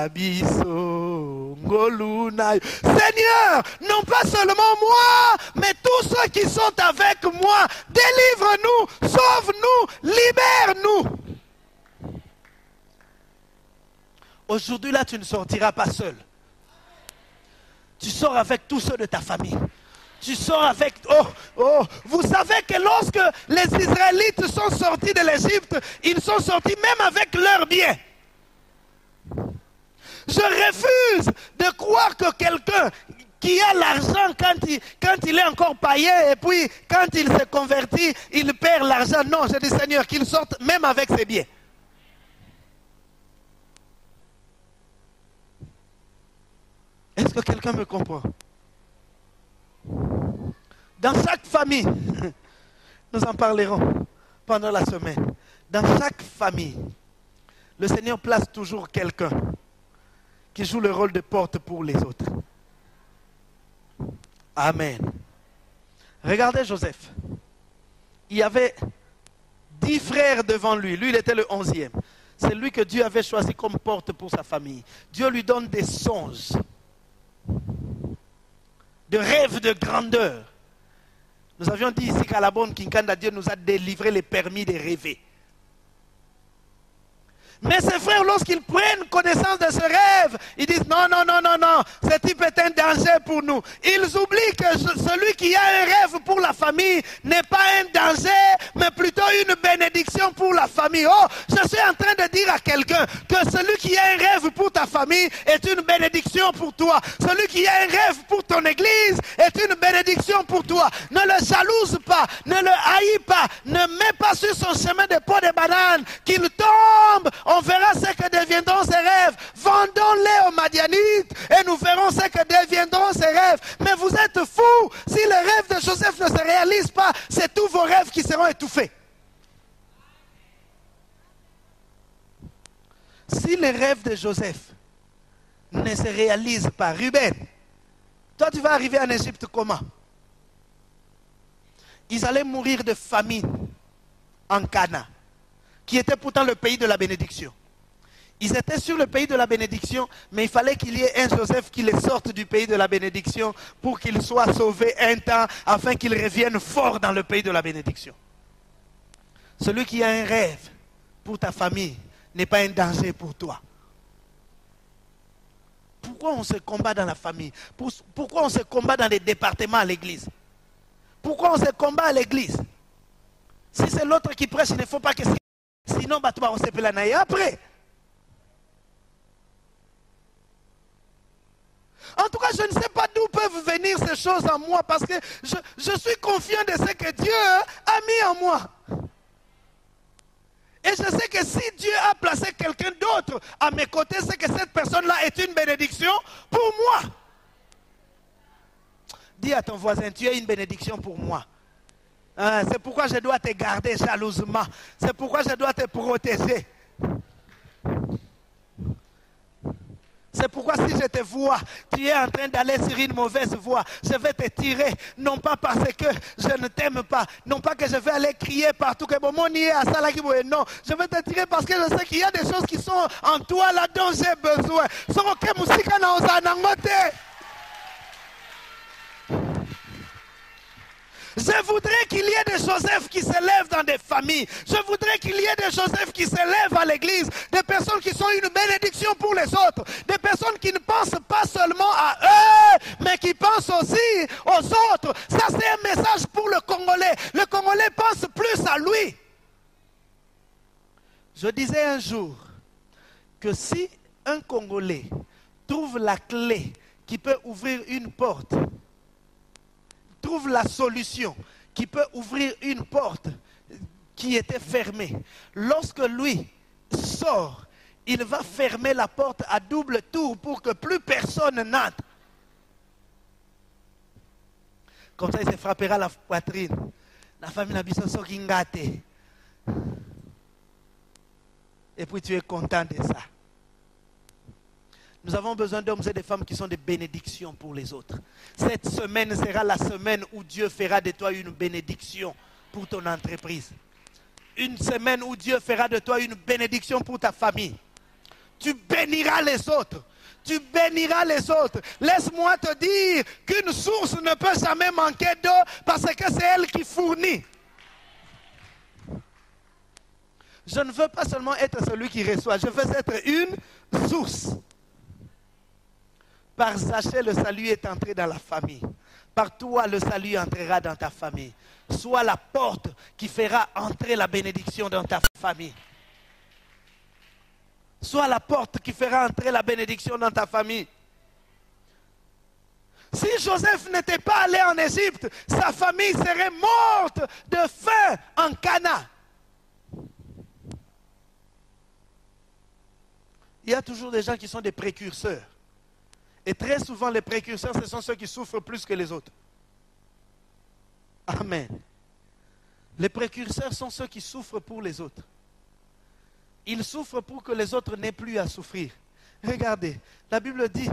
Speaker 2: biso ngoluna. Seigneur, non pas seulement moi, mais tous ceux qui sont avec moi, délivre-nous, sauve-nous, libère-nous. Aujourd'hui là, tu ne sortiras pas seul. Tu sors avec tous ceux de ta famille. Tu sors avec... vous savez que lorsque les Israélites sont sortis de l'Égypte, ils sont sortis même avec leurs biens. Je refuse de croire que quelqu'un qui a l'argent quand il est encore païen et puis quand il se convertit, il perd l'argent. Non, je dis Seigneur, qu'il sorte même avec ses biens. Est-ce que quelqu'un me comprend? Dans chaque famille, nous en parlerons pendant la semaine. Dans chaque famille, le Seigneur place toujours quelqu'un qui joue le rôle de porte pour les autres. Amen. Regardez Joseph. Il y avait 10 frères devant lui. Lui, il était le 11e. C'est lui que Dieu avait choisi comme porte pour sa famille. Dieu lui donne des songes, de rêves de grandeur. Nous avions dit ici qu'à la bonne Kinkanda, Dieu nous a délivré les permis de rêver. Mais ces frères, lorsqu'ils prennent connaissance de ce rêve, ils disent non, non, non, non, non, ce type est un danger pour nous. Ils oublient que celui qui a un rêve pour la famille n'est pas un danger, mais plutôt une bénédiction pour la famille. Oh, je suis en train de dire à quelqu'un que celui qui a un rêve pour ta famille est une bénédiction pour toi. Celui qui a un rêve pour ton église est une bénédiction pour toi. Ne le jalouse pas, ne le haïs pas, ne mets pas sur son chemin de peau de banane, qu'il tombe. On verra ce que deviendront ses rêves. Vendons-les aux Madianites et nous verrons ce que deviendront ses rêves. Mais vous êtes fous. Si le rêve de Joseph ne se réalise pas, c'est tous vos rêves qui seront étouffés. Si le rêve de Joseph ne se réalise pas, Ruben, toi tu vas arriver en Égypte comment? Ils allaient mourir de famine en Cana, qui était pourtant le pays de la bénédiction. Ils étaient sur le pays de la bénédiction, mais il fallait qu'il y ait un Joseph qui les sorte du pays de la bénédiction pour qu'ils soient sauvés un temps, afin qu'ils reviennent forts dans le pays de la bénédiction. Celui qui a un rêve pour ta famille n'est pas un danger pour toi. Pourquoi on se combat dans la famille? Pourquoi on se combat dans les départements à l'église? Pourquoi on se combat à l'église? Si c'est l'autre qui prêche, il ne faut pas que... Sinon, on se peut l'anaïe après. En tout cas, je ne sais pas d'où peuvent venir ces choses en moi parce que je suis confiant de ce que Dieu a mis en moi. Et je sais que si Dieu a placé quelqu'un d'autre à mes côtés, c'est que cette personne-là est une bénédiction pour moi. Dis à ton voisin, tu es une bénédiction pour moi. C'est pourquoi je dois te garder jalousement. C'est pourquoi je dois te protéger. C'est pourquoi si je te vois, tu es en train d'aller sur une mauvaise voie, je vais te tirer, non pas parce que je ne t'aime pas, non pas que je vais aller crier partout que bon, mon à ça là qui non, je vais te tirer parce que je sais qu'il y a des choses qui sont en toi là dont j'ai besoin. Je voudrais qu'il y ait des Joseph qui se lèvent dans des familles. Je voudrais qu'il y ait des Joseph qui se lèvent à l'église. Des personnes qui sont une bénédiction pour les autres. Des personnes qui ne pensent pas seulement à eux, mais qui pensent aussi aux autres. Ça, c'est un message pour le Congolais. Le Congolais pense plus à lui. Je disais un jour que si un Congolais trouve la clé qui peut ouvrir une porte, trouve la solution qui peut ouvrir une porte qui était fermée. Lorsque lui sort, il va fermer la porte à double tour pour que plus personne n'entre. Comme ça, il se frappera la poitrine. La famille n'a pas besoin de gâter. Et puis tu es content de ça. Nous avons besoin d'hommes et de femmes qui sont des bénédictions pour les autres. Cette semaine sera la semaine où Dieu fera de toi une bénédiction pour ton entreprise. Une semaine où Dieu fera de toi une bénédiction pour ta famille. Tu béniras les autres. Tu béniras les autres. Laisse-moi te dire qu'une source ne peut jamais manquer d'eau parce que c'est elle qui fournit. Je ne veux pas seulement être celui qui reçoit, je veux être une source. Par Zachée, le salut est entré dans la famille. Par toi, le salut entrera dans ta famille. Sois la porte qui fera entrer la bénédiction dans ta famille. Sois la porte qui fera entrer la bénédiction dans ta famille. Si Joseph n'était pas allé en Égypte, sa famille serait morte de faim en Cana. Il y a toujours des gens qui sont des précurseurs. Et très souvent, les précurseurs, ce sont ceux qui souffrent plus que les autres. Amen. Les précurseurs sont ceux qui souffrent pour les autres. Ils souffrent pour que les autres n'aient plus à souffrir. Regardez, la Bible dit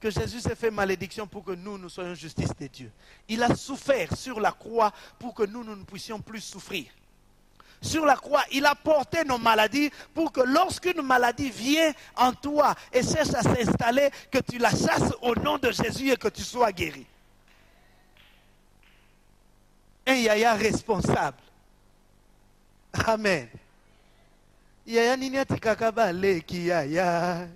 Speaker 2: que Jésus s'est fait malédiction pour que nous soyons justice de Dieu. Il a souffert sur la croix pour que nous ne puissions plus souffrir. Sur la croix, il a porté nos maladies pour que lorsqu'une maladie vient en toi et cherche à s'installer, que tu la chasses au nom de Jésus et que tu sois guéri. Un yaya responsable. Amen. Yaya ninyati kakabale ki yaya.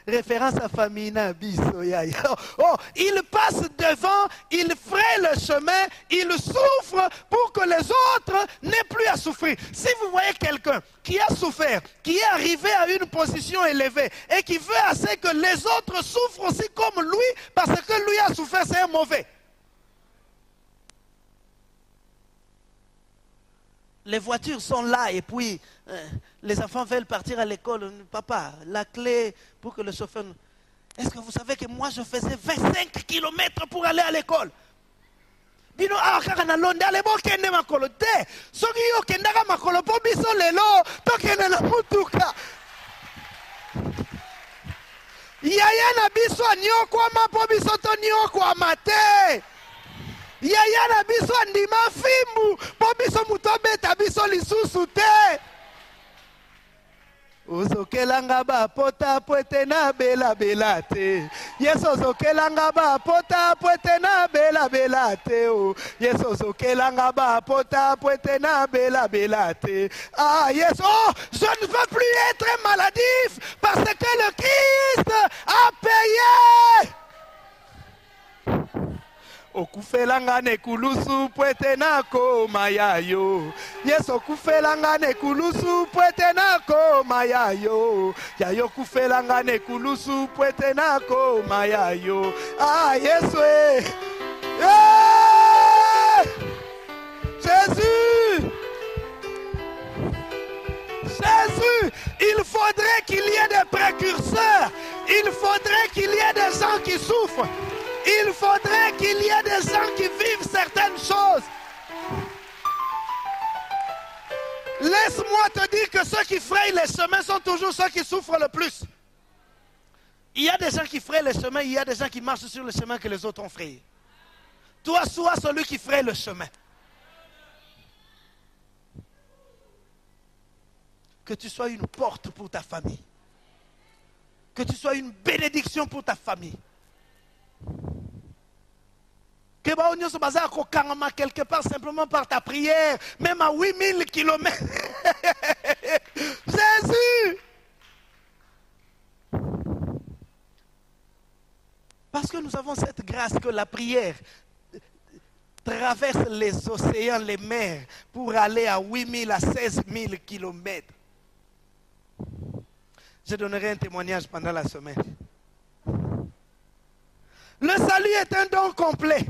Speaker 2: Référence à Famina Biso yaya. Oh, il passe devant, il fraye le chemin, il souffre pour que les autres n'aient plus à souffrir. Si vous voyez quelqu'un qui a souffert, qui est arrivé à une position élevée et qui veut assez que les autres souffrent aussi comme lui, parce que lui a souffert, c'est un mauvais. Les voitures sont là et puis les enfants veulent partir à l'école. Papa, la clé pour que le chauffeur... Est-ce que vous savez que moi je faisais 25 km pour aller à l'école? Bino kaka na londe ale bo kende makolo te. Soki yo kendaka makolo po biso lelo to kende na mutuka. Yaya na biso anyokwama po biso to nyokwama te. Yaya na biso andima fimbu po biso muto beta biso lisusu te. Ozokelanga ba pota poete na bela bela te. Yes ozokelanga ba pota poete na bela bela te. Yes ozokelanga ba pota poete na bela bela te. Ah yes, oh, je ne veux plus être maladif parce que le Christ a payé. Okufelanga ne kulusu pwete nako mayayo. Yes, okufelanga ne kulusu pwete nako mayayo. Yayo kufelanga ne kulusu pwete nako mayayo. Ah, yes, ouais. Yeah! Jésus! Jésus! Il faudrait qu'il y ait des précurseurs. Il faudrait qu'il y ait des gens qui souffrent. Il faudrait qu'il y ait des gens qui vivent certaines choses. Laisse-moi te dire que ceux qui frayent les chemins sont toujours ceux qui souffrent le plus. Il y a des gens qui frayent les chemins, il y a des gens qui marchent sur le chemin que les autres ont frayé. Toi, sois celui qui fraye le chemin. Que tu sois une porte pour ta famille. Que tu sois une bénédiction pour ta famille. Que Baonyo se base à Kokangama quelque part simplement par ta prière, même à 8000 km. Jésus! Parce que nous avons cette grâce que la prière traverse les océans, les mers, pour aller à 8000 à 16000 km. Je donnerai un témoignage pendant la semaine. Le salut est un don complet.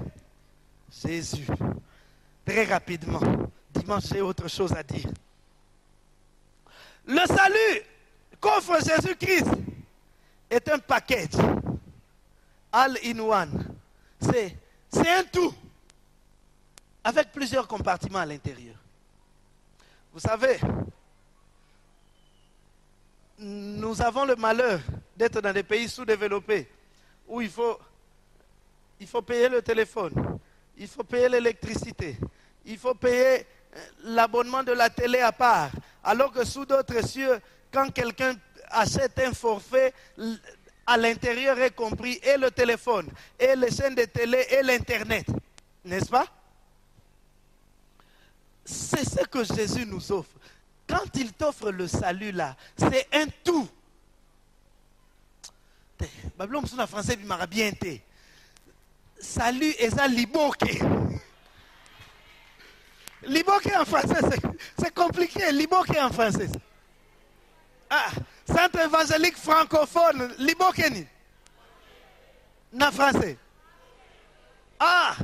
Speaker 2: Jésus, très rapidement, dimanche j'ai autre chose à dire. Le salut qu'offre Jésus-Christ est un package. All in one. C'est un tout. Avec plusieurs compartiments à l'intérieur. Vous savez, nous avons le malheur d'être dans des pays sous-développés où il faut payer le téléphone, il faut payer l'électricité, il faut payer l'abonnement de la télé à part. Alors que sous d'autres cieux, quand quelqu'un achète un forfait, à l'intérieur est compris et le téléphone, et les chaînes de télé, et l'Internet. N'est-ce pas? C'est ce que Jésus nous offre. Quand il t'offre le salut là, c'est un tout. Babylone en français, il m'a bien été. Salut et ça liboke. Liboke en français, c'est compliqué. Liboke en français. Ah, centre évangélique francophone, liboke ni. En français. Ah.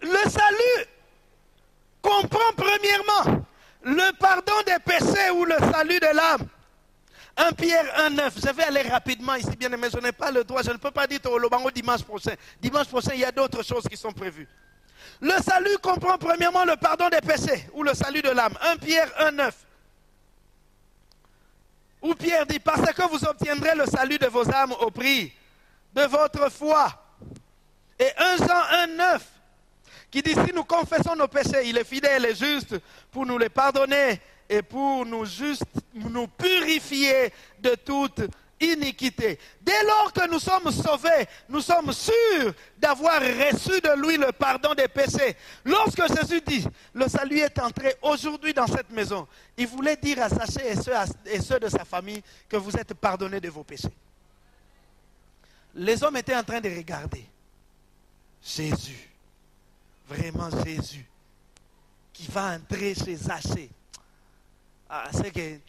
Speaker 2: Le salut comprend premièrement le pardon des péchés ou le salut de l'âme. 1 Pierre 1,9. Je vais aller rapidement ici, bien aimé. Je n'ai pas le droit. Je ne peux pas dire au Lobango dimanche prochain. Dimanche prochain, il y a d'autres choses qui sont prévues. Le salut comprend premièrement le pardon des péchés ou le salut de l'âme. 1 Pierre 1,9. Où Pierre dit, parce que vous obtiendrez le salut de vos âmes au prix de votre foi. Et 1 Jean 1,9. Qui dit, si nous confessons nos péchés, il est fidèle et juste pour nous les pardonner et pour nous purifier de toute iniquité. Dès lors que nous sommes sauvés, nous sommes sûrs d'avoir reçu de lui le pardon des péchés. Lorsque Jésus dit, le salut est entré aujourd'hui dans cette maison, il voulait dire à Zachée et ceux de sa famille que vous êtes pardonnés de vos péchés. Les hommes étaient en train de regarder Jésus. Vraiment Jésus qui va entrer chez Zachée. Ah, c'est que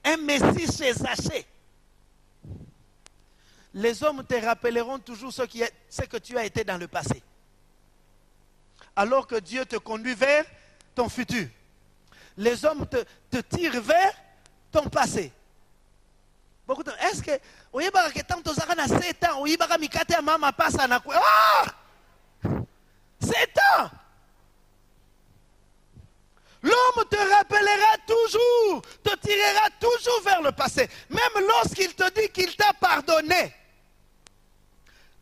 Speaker 2: un Messie chez Zachée. Les hommes te rappelleront toujours ce que tu as été dans le passé. Alors que Dieu te conduit vers ton futur. Les hommes te tirent vers ton passé. Est-ce que oyebaka tanto zaka na 7 ans oyebaka mikate ya mama pasa na kwa 7 ans. L'homme te rappellera toujours, te tirera toujours vers le passé, même lorsqu'il te dit qu'il t'a pardonné.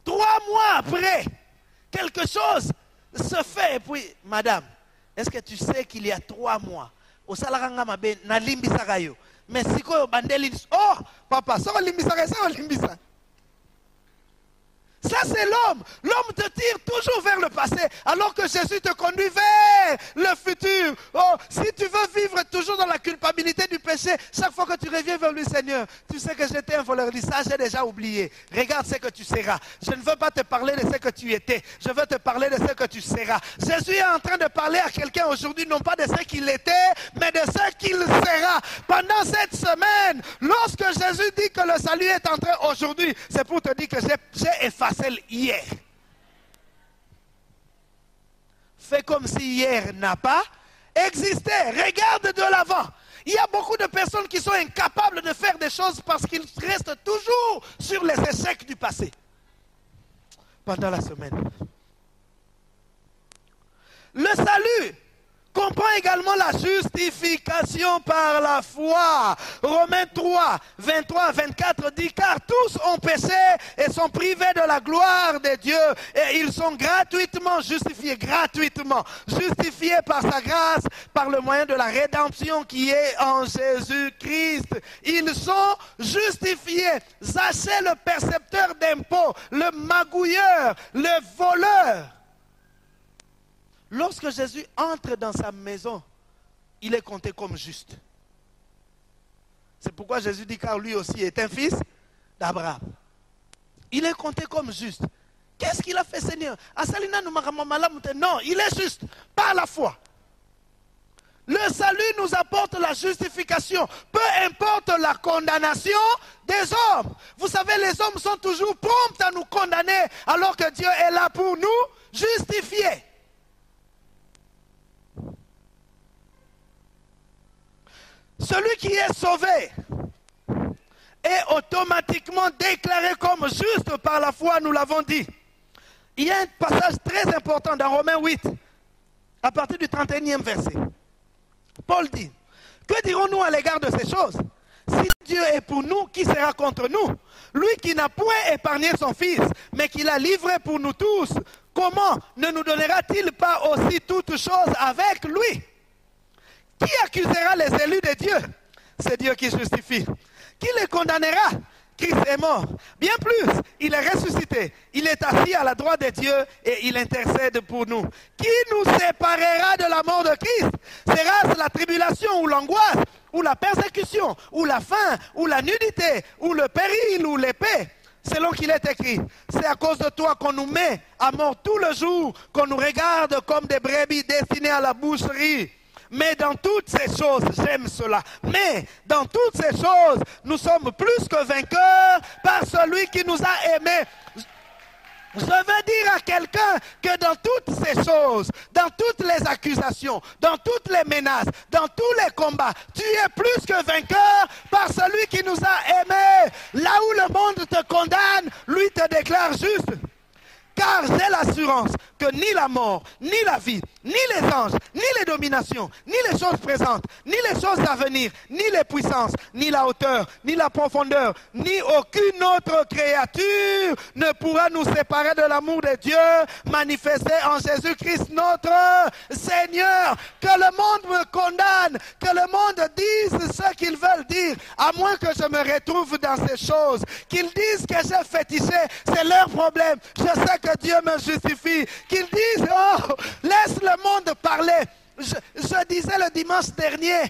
Speaker 2: 3 mois après, quelque chose se fait. Et puis, madame, est-ce que tu sais qu'il y a 3 mois, au Salaranga Mabe, na limbisaka yo. Mais si ko bandeli, oh, papa, ça va limbisaka, ça va limbisaka. Ça c'est l'homme. L'homme te tire toujours vers le passé, alors que Jésus te conduit vers le futur. Oh, si tu veux vivre toujours dans la culpabilité du péché, chaque fois que tu reviens vers lui, Seigneur, tu sais que j'étais un voleur. Ça, j'ai déjà oublié. Regarde ce que tu seras. Je ne veux pas te parler de ce que tu étais. Je veux te parler de ce que tu seras. Jésus est en train de parler à quelqu'un aujourd'hui, non pas de ce qu'il était, mais de ce qu'il sera. Pendant cette semaine, lorsque Jésus dit que le salut est entré aujourd'hui, c'est pour te dire que j'ai effacé hier. Fais comme si hier n'a pas existé. Regarde de l'avant. Il y a beaucoup de personnes qui sont incapables de faire des choses parce qu'ils restent toujours sur les échecs du passé. Pendant la semaine. Le salut comprend également la justification par la foi. Romains 3, 23 à 24 dit, car tous ont péché et sont privés de la gloire de Dieu. Et ils sont gratuitement justifiés par sa grâce, par le moyen de la rédemption qui est en Jésus-Christ. Ils sont justifiés. Zaché, le percepteur d'impôts, le magouilleur, le voleur. Lorsque Jésus entre dans sa maison, il est compté comme juste. C'est pourquoi Jésus dit, car lui aussi est un fils d'Abraham. Il est compté comme juste. Qu'est-ce qu'il a fait, Seigneur? Non, il est juste par la foi. Le salut nous apporte la justification, peu importe la condamnation des hommes. Vous savez, les hommes sont toujours prompts à nous condamner, alors que Dieu est là pour nous justifier. Celui qui est sauvé est automatiquement déclaré comme juste par la foi, nous l'avons dit. Il y a un passage très important dans Romains 8, à partir du 31e verset. Paul dit, que dirons-nous à l'égard de ces choses? Si Dieu est pour nous, qui sera contre nous? Lui qui n'a point épargné son Fils, mais qui l'a livré pour nous tous, comment ne nous donnera-t-il pas aussi toutes choses avec lui? Qui accusera les élus de Dieu? C'est Dieu qui justifie. Qui les condamnera? Christ est mort. Bien plus, il est ressuscité. Il est assis à la droite de Dieu et il intercède pour nous. Qui nous séparera de la mort de Christ? Sera-ce la tribulation ou l'angoisse, ou la persécution, ou la faim, ou la nudité, ou le péril, ou l'épée? Selon qu'il est écrit, c'est à cause de toi qu'on nous met à mort tout le jour, qu'on nous regarde comme des brebis destinées à la boucherie. Mais dans toutes ces choses, j'aime cela, mais dans toutes ces choses, nous sommes plus que vainqueurs par celui qui nous a aimés. Je veux dire à quelqu'un que dans toutes ces choses, dans toutes les accusations, dans toutes les menaces, dans tous les combats, tu es plus que vainqueur par celui qui nous a aimés. Là où le monde te condamne, lui te déclare juste. Car j'ai l'assurance que ni la mort, ni la vie, ni les anges, ni les dominations, ni les choses présentes, ni les choses à venir, ni les puissances, ni la hauteur, ni la profondeur, ni aucune autre créature ne pourra nous séparer de l'amour de Dieu manifesté en Jésus-Christ notre Seigneur. Que le monde me condamne, que le monde dise ce qu'ils veulent dire, à moins que je me retrouve dans ces choses. Qu'ils disent que j'ai fétiché, c'est leur problème. Je sais que Dieu me justifie. Qu'ils disent, oh, laisse le monde parler. Je disais le dimanche dernier,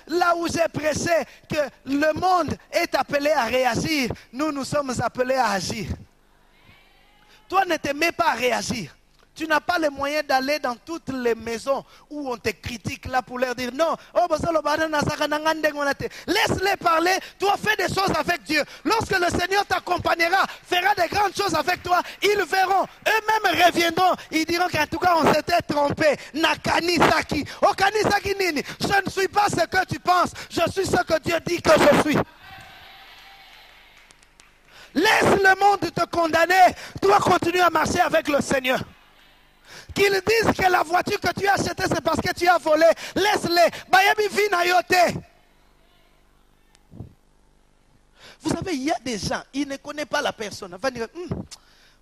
Speaker 2: là où j'ai prêché, que le monde est appelé à réagir. Nous sommes appelés à agir. Toi, ne te mets pas à réagir. Tu n'as pas les moyens d'aller dans toutes les maisons où on te critique là pour leur dire non. Laisse-les parler. Toi, fais des choses avec Dieu. Lorsque le Seigneur t'accompagnera, fera des grandes choses avec toi, ils verront. Eux-mêmes reviendront. Ils diront qu'en tout cas, on s'était trompé. Nakanisaki. Okanisaki nini. Je ne suis pas ce que tu penses. Je suis ce que Dieu dit que je suis. Laisse le monde te condamner. Toi, continue à marcher avec le Seigneur. Qu'ils disent que la voiture que tu as achetée, c'est parce que tu as volé. Laisse-les. Vous savez, il y a des gens, ils ne connaissent pas la personne. Ils vont dire,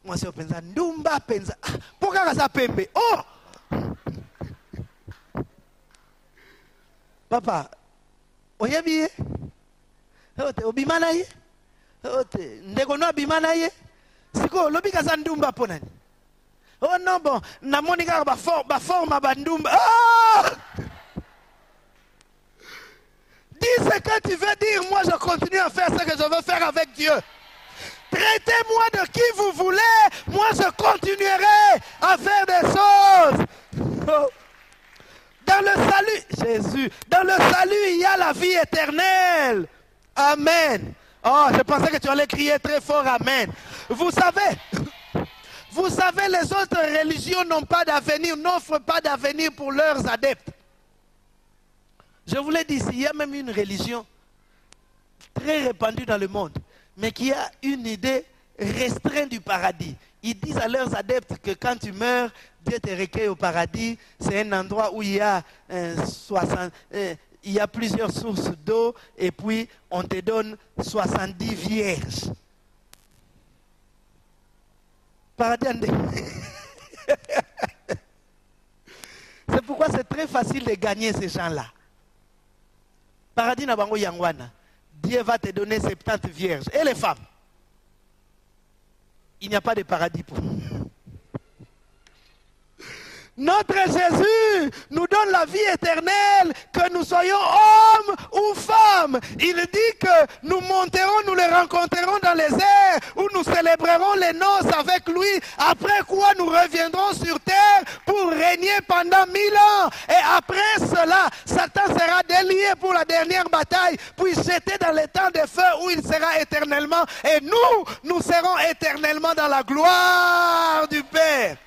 Speaker 2: Moi, c'est pensa ndumba pensa. Pourquoi ça pembe? Oh! Papa, oyebi ote obimana ye? Ote ndeko no abimana ye? Siko lobi kaza ndumba ponani. Oh non bon, na monika ba forme ba ndumba. Ah! Dis ce que tu veux dire, moi je continue à faire ce que je veux faire avec Dieu. Traitez-moi de qui vous voulez, moi je continuerai à faire des choses. Oh. Dans le salut, Jésus, dans le salut, il y a la vie éternelle. Amen. Oh, je pensais que tu allais crier très fort, Amen. Vous savez, les autres religions n'ont pas d'avenir, n'offrent pas d'avenir pour leurs adeptes. Je vous l'ai dit, il y a même une religion très répandue dans le monde, mais qui a une idée restreinte du paradis. Ils disent à leurs adeptes que quand tu meurs, Dieu te recueille au paradis. C'est un endroit où il y a, il y a plusieurs sources d'eau et puis on te donne 70 vierges. Paradis. C'est pourquoi c'est très facile de gagner ces gens-là. Paradis na bango yangwana. Dieu va te donner 70 vierges. Et les femmes? Il n'y a pas de paradis pour nous. Notre Jésus nous donne la vie éternelle, que nous soyons hommes ou femmes. Il dit que nous monterons, nous les rencontrerons dans les airs, où nous célébrerons les noces avec lui, après quoi nous reviendrons sur terre pour régner pendant 1000 ans. Et après cela, Satan sera délié pour la dernière bataille, puis jeté dans les temps de feu où il sera éternellement. Et nous serons éternellement dans la gloire du Père.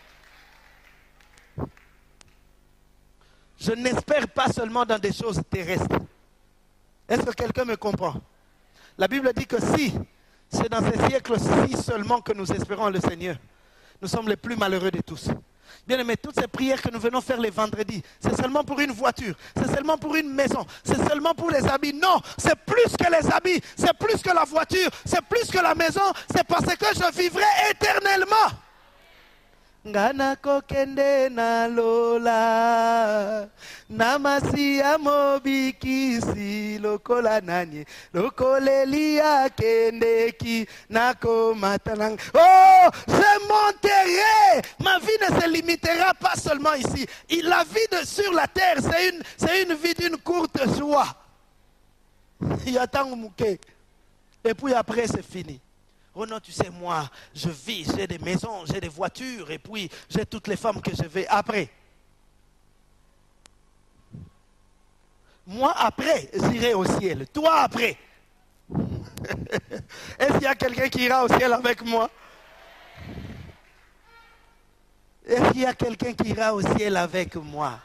Speaker 2: Je n'espère pas seulement dans des choses terrestres. Est-ce que quelqu'un me comprend? La Bible dit que si c'est dans ces siècles-ci seulement que nous espérons le Seigneur, nous sommes les plus malheureux de tous. Bien aimé, toutes ces prières que nous venons faire les vendredis, c'est seulement pour une voiture, c'est seulement pour une maison, c'est seulement pour les habits. Non, c'est plus que les habits, c'est plus que la voiture, c'est plus que la maison, c'est parce que je vivrai éternellement. Ngana kokende na lola namasi amobikisi lokola nanye lokolelia kendeki nako matanang. Oh, je monterai. Ma vie ne se limitera pas seulement ici. La vie sur la terre, c'est une vie d'une courte joie. Il y a tant de et puis après c'est fini. Oh non, tu sais, moi, je vis, j'ai des maisons, j'ai des voitures, et puis j'ai toutes les femmes que je vais après. Moi, après, j'irai au ciel. Toi, après. Est-ce qu'il y a quelqu'un qui ira au ciel avec moi? Est-ce qu'il y a quelqu'un qui ira au ciel avec moi?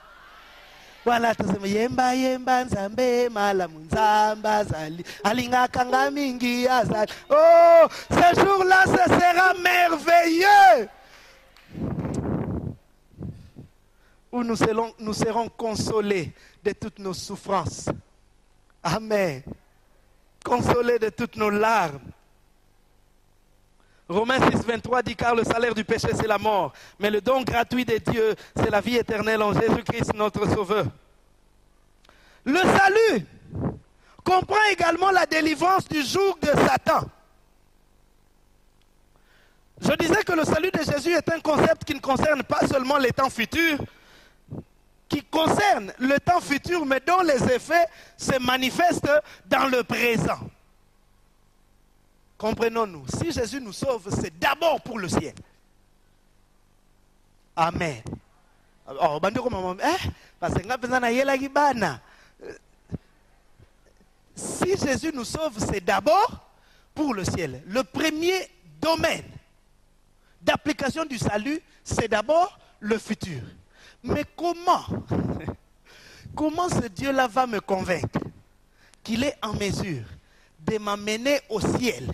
Speaker 2: Voilà, tout ça. Yemba yemba nzambe malamu nzamba zali alinga kanga mingi azali. Oh, ce jour-là, ce sera merveilleux. Où nous serons consolés de toutes nos souffrances. Amen. Consolés de toutes nos larmes. Romains 6, 23 dit car le salaire du péché c'est la mort, mais le don gratuit de Dieu c'est la vie éternelle en Jésus-Christ notre Sauveur. Le salut comprend également la délivrance du joug de Satan. Je disais que le salut de Jésus est un concept qui ne concerne pas seulement les temps futurs, qui concerne le temps futur, mais dont les effets se manifestent dans le présent. Comprenons-nous, si Jésus nous sauve, c'est d'abord pour le ciel. Amen. Alors, si Jésus nous sauve, c'est d'abord pour le ciel. Le premier domaine d'application du salut, c'est d'abord le futur. Mais comment ce Dieu-là va me convaincre qu'il est en mesure de m'amener au ciel?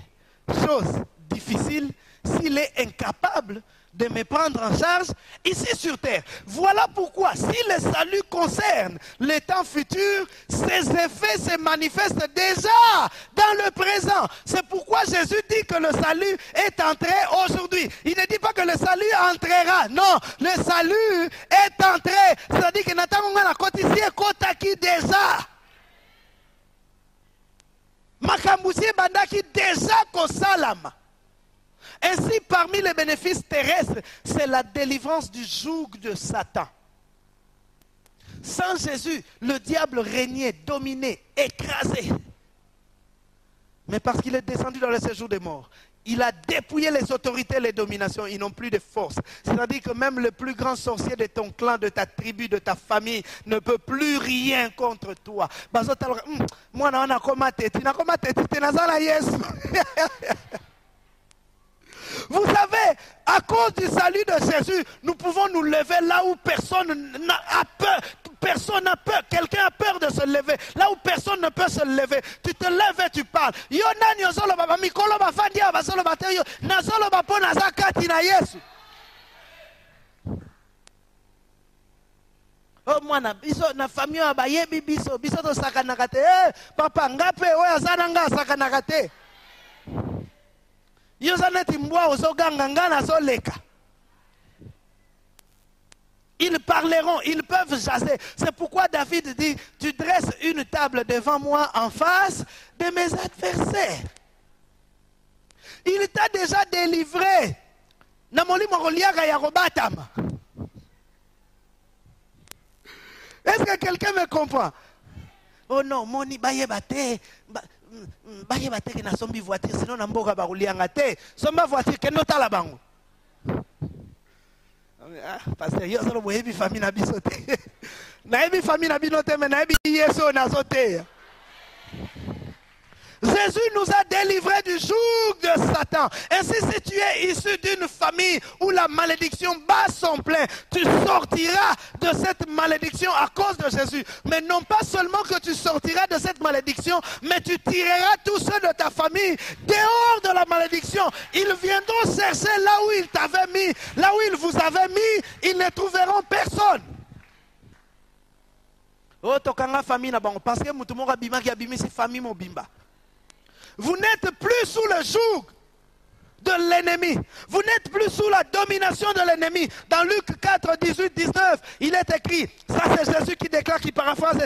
Speaker 2: Chose difficile s'il est incapable de me prendre en charge ici sur terre. Voilà pourquoi, si le salut concerne les temps futurs, ses effets se manifestent déjà dans le présent. C'est pourquoi Jésus dit que le salut est entré aujourd'hui. Il ne dit pas que le salut entrera. Non, le salut est entré. C'est-à-dire que Nathan la côte ici est côte qui déjà. Makambusi bandaki déjà kosalama. Ainsi, parmi les bénéfices terrestres, c'est la délivrance du joug de Satan. Sans Jésus, le diable régnait, dominait, écrasé. Mais parce qu'il est descendu dans le séjour des morts, il a dépouillé les autorités et les dominations. Ils n'ont plus de force. C'est-à-dire que même le plus grand sorcier de ton clan, de ta tribu, de ta famille ne peut plus rien contre toi. Vous savez, à cause du salut de Jésus, nous pouvons nous lever là où personne n'a peur. Personne n'a peur. Quelqu'un a peur de se lever. Là où personne ne peut se lever. Tu te lèves et tu parles. Oh mwana biso na famille abayebi biso to sakanaka te. Papa ngape oyo azana nga sakanaka te. Ils parleront, ils peuvent jaser. C'est pourquoi David dit, tu dresses une table devant moi en face de mes adversaires. Il t'a déjà délivré. Est-ce que quelqu'un me comprend? Oh non, moni bayebate. Bayebate que na sombi voiture sinon na mboka barulianga te somba voiture que nota la bango parce que yo solo boyebi famille na biso te na yebi famille na bino te mais na yebi yeso na zote. Jésus nous a délivrés du joug de Satan. Ainsi, si tu es issu d'une famille où la malédiction bat son plein, tu sortiras de cette malédiction à cause de Jésus. Mais non pas seulement que tu sortiras de cette malédiction, mais tu tireras tous ceux de ta famille dehors de la malédiction. Ils viendront chercher là où ils t'avaient mis, là où ils vous avaient mis, ils ne trouveront personne. Oh, tokanga famille na bango parce que mutumoka bima ki abimi si famille mo bimba. Vous n'êtes plus sous le joug de l'ennemi. Vous n'êtes plus sous la domination de l'ennemi. Dans Luc 4, 18, 19, il est écrit, ça c'est Jésus qui déclare, qui paraphrase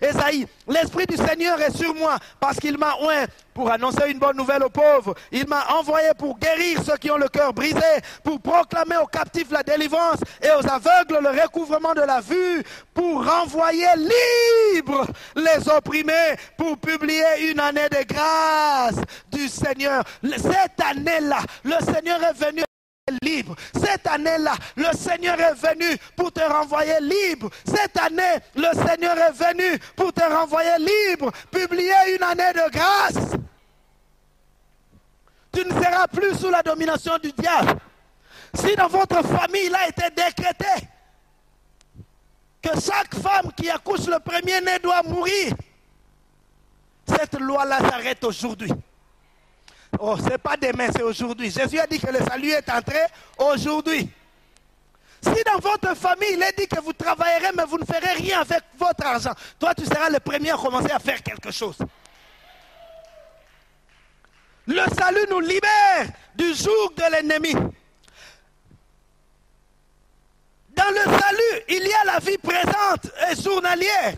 Speaker 2: Esaïe, l'Esprit du Seigneur est sur moi parce qu'il m'a oint pour annoncer une bonne nouvelle aux pauvres. Il m'a envoyé pour guérir ceux qui ont le cœur brisé, pour proclamer aux captifs la délivrance et aux aveugles le recouvrement de la vue, pour renvoyer libres les opprimés, pour publier une année de grâce du Seigneur. Cette année-là, le Seigneur est venu libre. Cette année-là, le Seigneur est venu pour te renvoyer libre. Cette année, le Seigneur est venu pour te renvoyer libre. Publier une année de grâce. Tu ne seras plus sous la domination du diable. Si dans votre famille, il a été décrété que chaque femme qui accouche le premier-né doit mourir, cette loi-là s'arrête aujourd'hui. Oh, ce n'est pas demain, c'est aujourd'hui. Jésus a dit que le salut est entré aujourd'hui. Si dans votre famille, il est dit que vous travaillerez, mais vous ne ferez rien avec votre argent, toi, tu seras le premier à commencer à faire quelque chose. Le salut nous libère du joug de l'ennemi. Dans le salut, il y a la vie présente et journalière.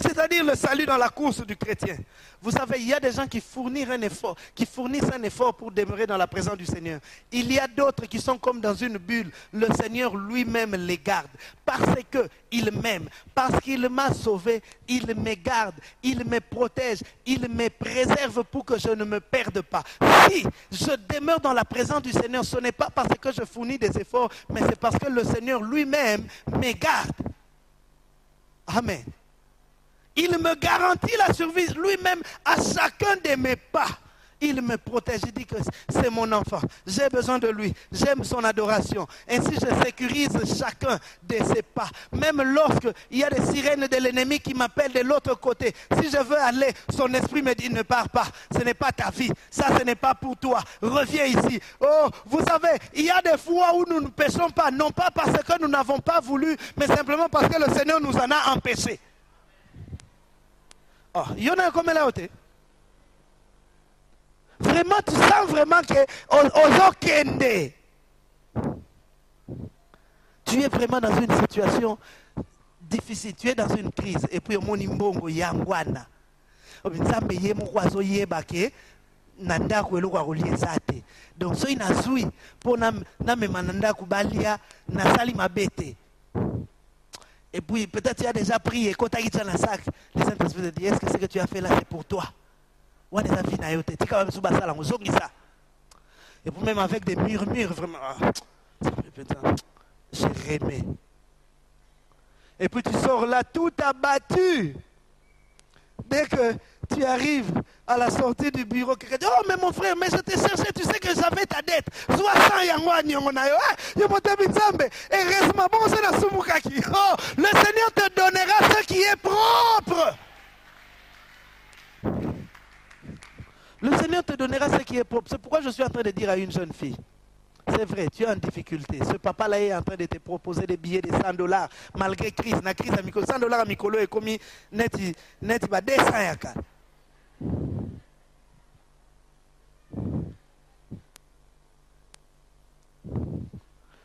Speaker 2: C'est-à-dire le salut dans la course du chrétien. Vous savez, il y a des gens qui fournissent un effort pour demeurer dans la présence du Seigneur. Il y a d'autres qui sont comme dans une bulle. Le Seigneur lui-même les garde. Parce qu'il m'aime. Parce qu'il m'a sauvé. Il me garde. Il me protège. Il me préserve pour que je ne me perde pas. Si je demeure dans la présence du Seigneur, ce n'est pas parce que je fournis des efforts, mais c'est parce que le Seigneur lui-même me garde. Amen. Il me garantit la survie lui-même à chacun de mes pas. il me protège. Il dit que c'est mon enfant. J'ai besoin de lui. J'aime son adoration. Ainsi, je sécurise chacun de ses pas. Même lorsqu'il y a des sirènes de l'ennemi qui m'appellent de l'autre côté. Si je veux aller, son esprit me dit ne pars pas. Ce n'est pas ta vie. Ça, ce n'est pas pour toi. Reviens ici. Oh, vous savez, il y a des fois où nous ne péchons pas. Non pas parce que nous n'avons pas voulu, mais simplement parce que le Seigneur nous en a empêchés. Oh, il y en a comme là. Vraiment, tu sens vraiment que Ozokende. Tu es vraiment dans une situation difficile. Tu es dans une crise. Et puis, mon imbongo yangwana. Obinzambe ye mokwazo yebake nanda kwelo kwa kuliezate. Donc, so inazui po na memananda kubalia na sali mabete. Et puis, peut-être tu as déjà prié, quand tu as dit dans la sac, le Saint-Esprit te dit, est-ce que ce que tu as fait là, c'est pour toi? Et puis même avec des murmures, vraiment, j'ai aimé. Et puis tu sors là tout abattu. Dès que tu arrives à la sortie du bureau, quelqu'un dit, oh mais mon frère, mais je t'ai cherché, tu sais que j'avais ta dette. Heureusement, bon, c'est la Soumukaki. Oh, le Seigneur te donnera ce qui est propre. Le Seigneur te donnera ce qui est propre. C'est pourquoi je suis en train de dire à une jeune fille, c'est vrai, tu es en difficulté. Ce papa-là est en train de te proposer des billets de $100 malgré crise. La crise à Mikolo, $100 à Mikolo est commis net 200 yaka.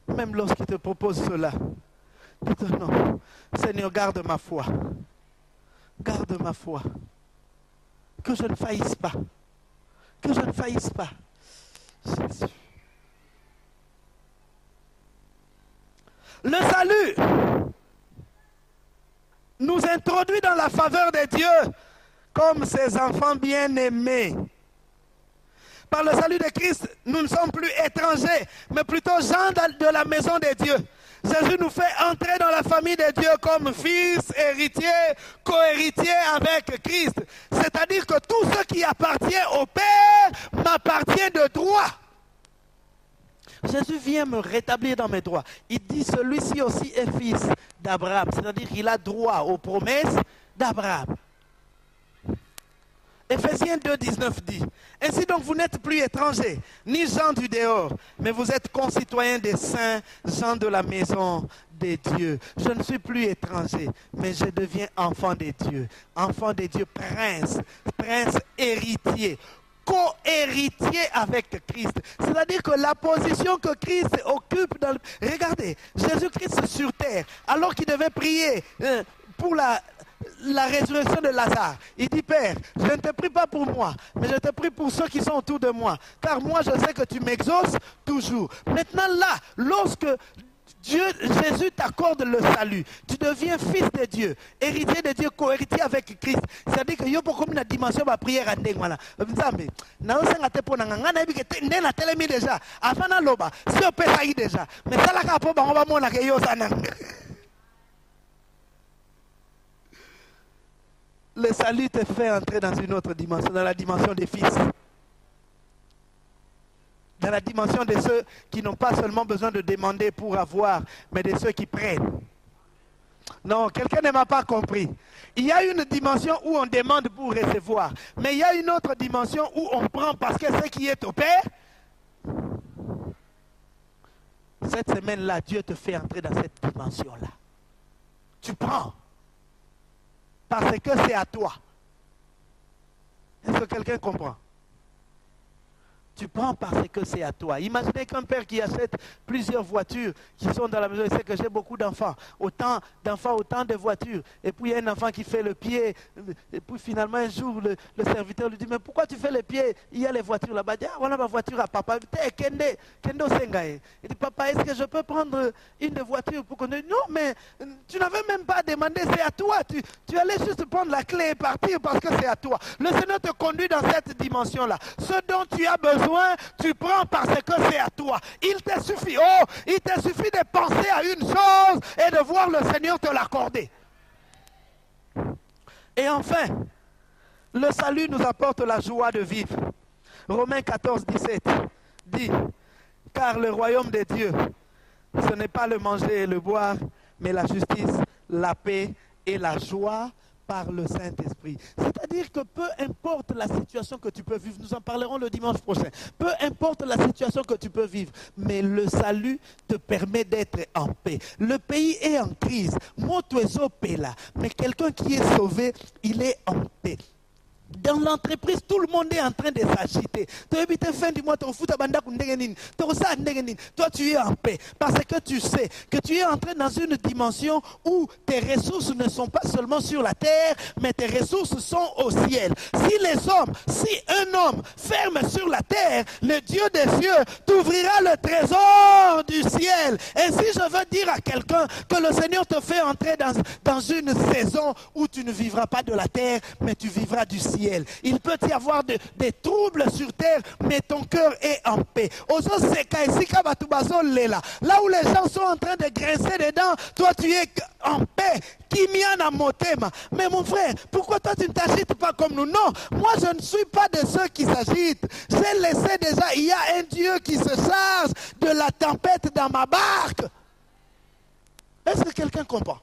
Speaker 2: Même lorsqu'il te propose cela, dis non, Seigneur, garde ma foi. Garde ma foi. Que je ne faillisse pas. Que je ne faillisse pas. Jésus. Le salut nous introduit dans la faveur de Dieu comme ses enfants bien-aimés. Par le salut de Christ, nous ne sommes plus étrangers, mais plutôt gens de la maison de Dieu. Jésus nous fait entrer dans la famille de Dieu comme fils, héritier, co-héritier avec Christ. C'est-à-dire que tout ce qui appartient au Père m'appartient de droit. Jésus vient me rétablir dans mes droits. Il dit celui-ci aussi est fils d'Abraham. C'est-à-dire qu'il a droit aux promesses d'Abraham. Éphésiens 2,19 dit, ainsi donc vous n'êtes plus étrangers, ni gens du dehors, mais vous êtes concitoyens des saints, gens de la maison de Dieu. Je ne suis plus étranger, mais je deviens enfant de Dieu. Enfant de Dieu, prince, prince héritier, co-héritier avec Christ. C'est-à-dire que la position que Christ occupe dans le... Regardez, Jésus-Christ sur terre, alors qu'il devait prier pour la résurrection de Lazare. Il dit, Père, je ne te prie pas pour moi, mais je te prie pour ceux qui sont autour de moi. Car moi, je sais que tu m'exauces toujours. Maintenant là, lorsque Jésus t'accorde le salut, tu deviens fils de Dieu, héritier de Dieu, co-héritier avec Christ. C'est-à-dire que il y a beaucoup de dimension de la prière. Déjà, avant loba, si on peut ça déjà, mais ça là on va montrer que yo ça. Le salut te fait entrer dans une autre dimension, dans la dimension des fils. Dans la dimension de ceux qui n'ont pas seulement besoin de demander pour avoir, mais de ceux qui prennent. Non, quelqu'un ne m'a pas compris. Il y a une dimension où on demande pour recevoir, mais il y a une autre dimension où on prend parce que ce qui est au Père. Cette semaine-là, Dieu te fait entrer dans cette dimension-là. Tu prends. Parce que c'est à toi. Est-ce que quelqu'un comprend? Tu prends parce que c'est à toi. Imaginez qu'un père qui achète plusieurs voitures qui sont dans la maison, il sait que j'ai beaucoup d'enfants. Autant d'enfants, autant de voitures. Et puis il y a un enfant qui fait le pied. Et puis finalement un jour, le serviteur lui dit, mais pourquoi tu fais le pied? Il y a les voitures là-bas. Il dit, ah, voilà ma voiture à papa. Kendo Sengaye. Il dit, papa, est-ce que je peux prendre une de voiture pour qu'on... Non, mais tu n'avais même pas demandé, c'est à toi. Tu allais juste prendre la clé et partir parce que c'est à toi. Le Seigneur te conduit dans cette dimension-là. Ce dont tu as besoin, tu prends parce que c'est à toi. Il te suffit de penser à une chose et de voir le Seigneur te l'accorder. Et enfin, le salut nous apporte la joie de vivre. Romains 14, 17 dit, car le royaume de Dieu, ce n'est pas le manger et le boire, mais la justice, la paix et la joie par le Saint-Esprit. C'est-à-dire que peu importe la situation que tu peux vivre, nous en parlerons le dimanche prochain, peu importe la situation que tu peux vivre, mais le salut te permet d'être en paix. Le pays est en crise, mais quelqu'un qui est sauvé, il est en paix. Dans l'entreprise, tout le monde est en train de s'agiter. Toi, tu es en paix. Parce que tu sais que tu es entré dans une dimension où tes ressources ne sont pas seulement sur la terre, mais tes ressources sont au ciel. Si un homme ferme sur la terre, le Dieu des cieux t'ouvrira le trésor du ciel. Et si je veux dire à quelqu'un que le Seigneur te fait entrer dans une saison où tu ne vivras pas de la terre, mais tu vivras du ciel. Il peut y avoir des troubles sur terre, mais ton cœur est en paix. Là où les gens sont en train de grincer des dents, toi tu es en paix. Mais mon frère, pourquoi toi tu ne t'agites pas comme nous? Non, moi je ne suis pas de ceux qui s'agitent. J'ai laissé déjà, il y a un Dieu qui se charge de la tempête dans ma barque. Est-ce que quelqu'un comprend?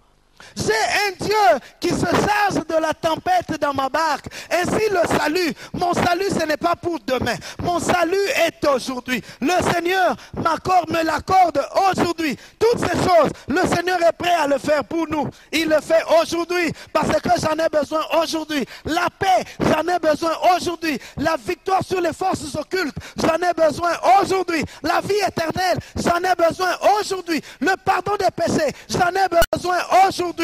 Speaker 2: J'ai un Dieu qui se charge de la tempête dans ma barque. Ainsi le salut, mon salut ce n'est pas pour demain. Mon salut est aujourd'hui. Le Seigneur me l'accorde aujourd'hui. Toutes ces choses, le Seigneur est prêt à le faire pour nous. Il le fait aujourd'hui parce que j'en ai besoin aujourd'hui. La paix, j'en ai besoin aujourd'hui. La victoire sur les forces occultes, j'en ai besoin aujourd'hui. La vie éternelle, j'en ai besoin aujourd'hui. Le pardon des péchés, j'en ai besoin aujourd'hui.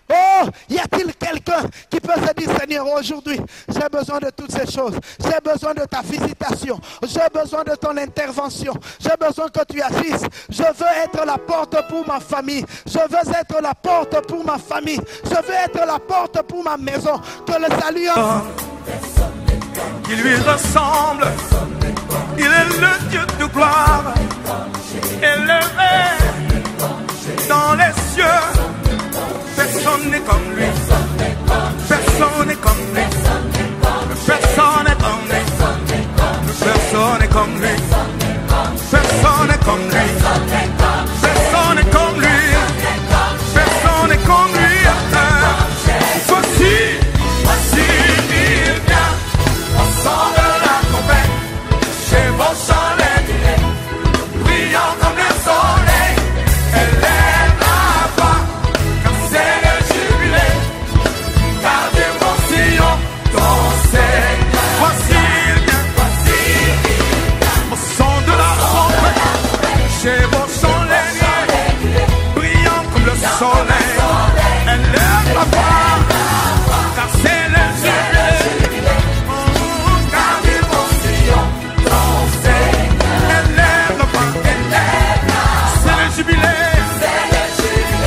Speaker 2: Oh, y a-t-il quelqu'un qui peut se dire, Seigneur, aujourd'hui, j'ai besoin de toutes ces choses. J'ai besoin de ta visitation. J'ai besoin de ton intervention. J'ai besoin que tu agisses. Je veux être la porte pour ma famille. Je veux être la porte pour ma famille. Je veux être la porte pour ma maison. Que le salut
Speaker 1: qui lui ressemble. Il est le Dieu de gloire, élevé dans les cieux. Personne n'est comme lui. Personne n'est comme lui. Personne n'est comme lui. Personne n'est comme lui. Personne n'est comme lui. Personne n'est comme lui. Personne n'est comme lui. Voici, il vient. On sort de la tempête. Chez vos soleils, brillant comme le soleil. Elle lève la voix. C'est le jubilé, car Dieu mon Sillon, ton Seigneur. Voici il vient, au son de la tempête, chez vos soleils, brillant comme le soleil. Elle lève la voix, car c'est le jubilé, car Dieu mon Sillon, ton Seigneur. Elle lève la voix, c'est le jubilé.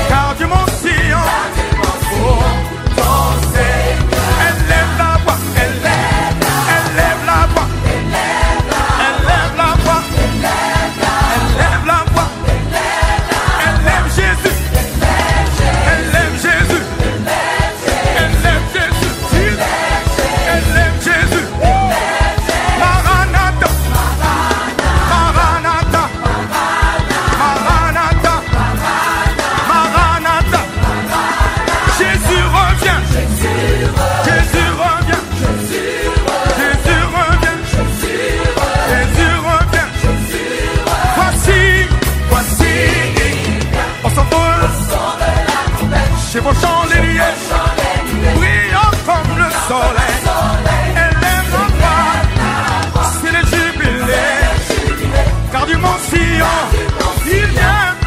Speaker 1: Car Dieu mon Sillon, oh, ton Seigneur. Elle lève la voix, elle lève la voix, elle lève la voix, elle lève la voix, elle lève Jésus, elle lève Jésus, elle lève Jésus, elle lève Jésus. Maranatha, Maranatha, Maranatha. Maranatha, Jésus revient, Jésus revient, Jésus revient, Jésus revient. Voici, on s'envole chez vos chandeliers, brillant comme le soleil. Elle lève la voix, c'est le jubilé, car du Mont Sillon, il vient.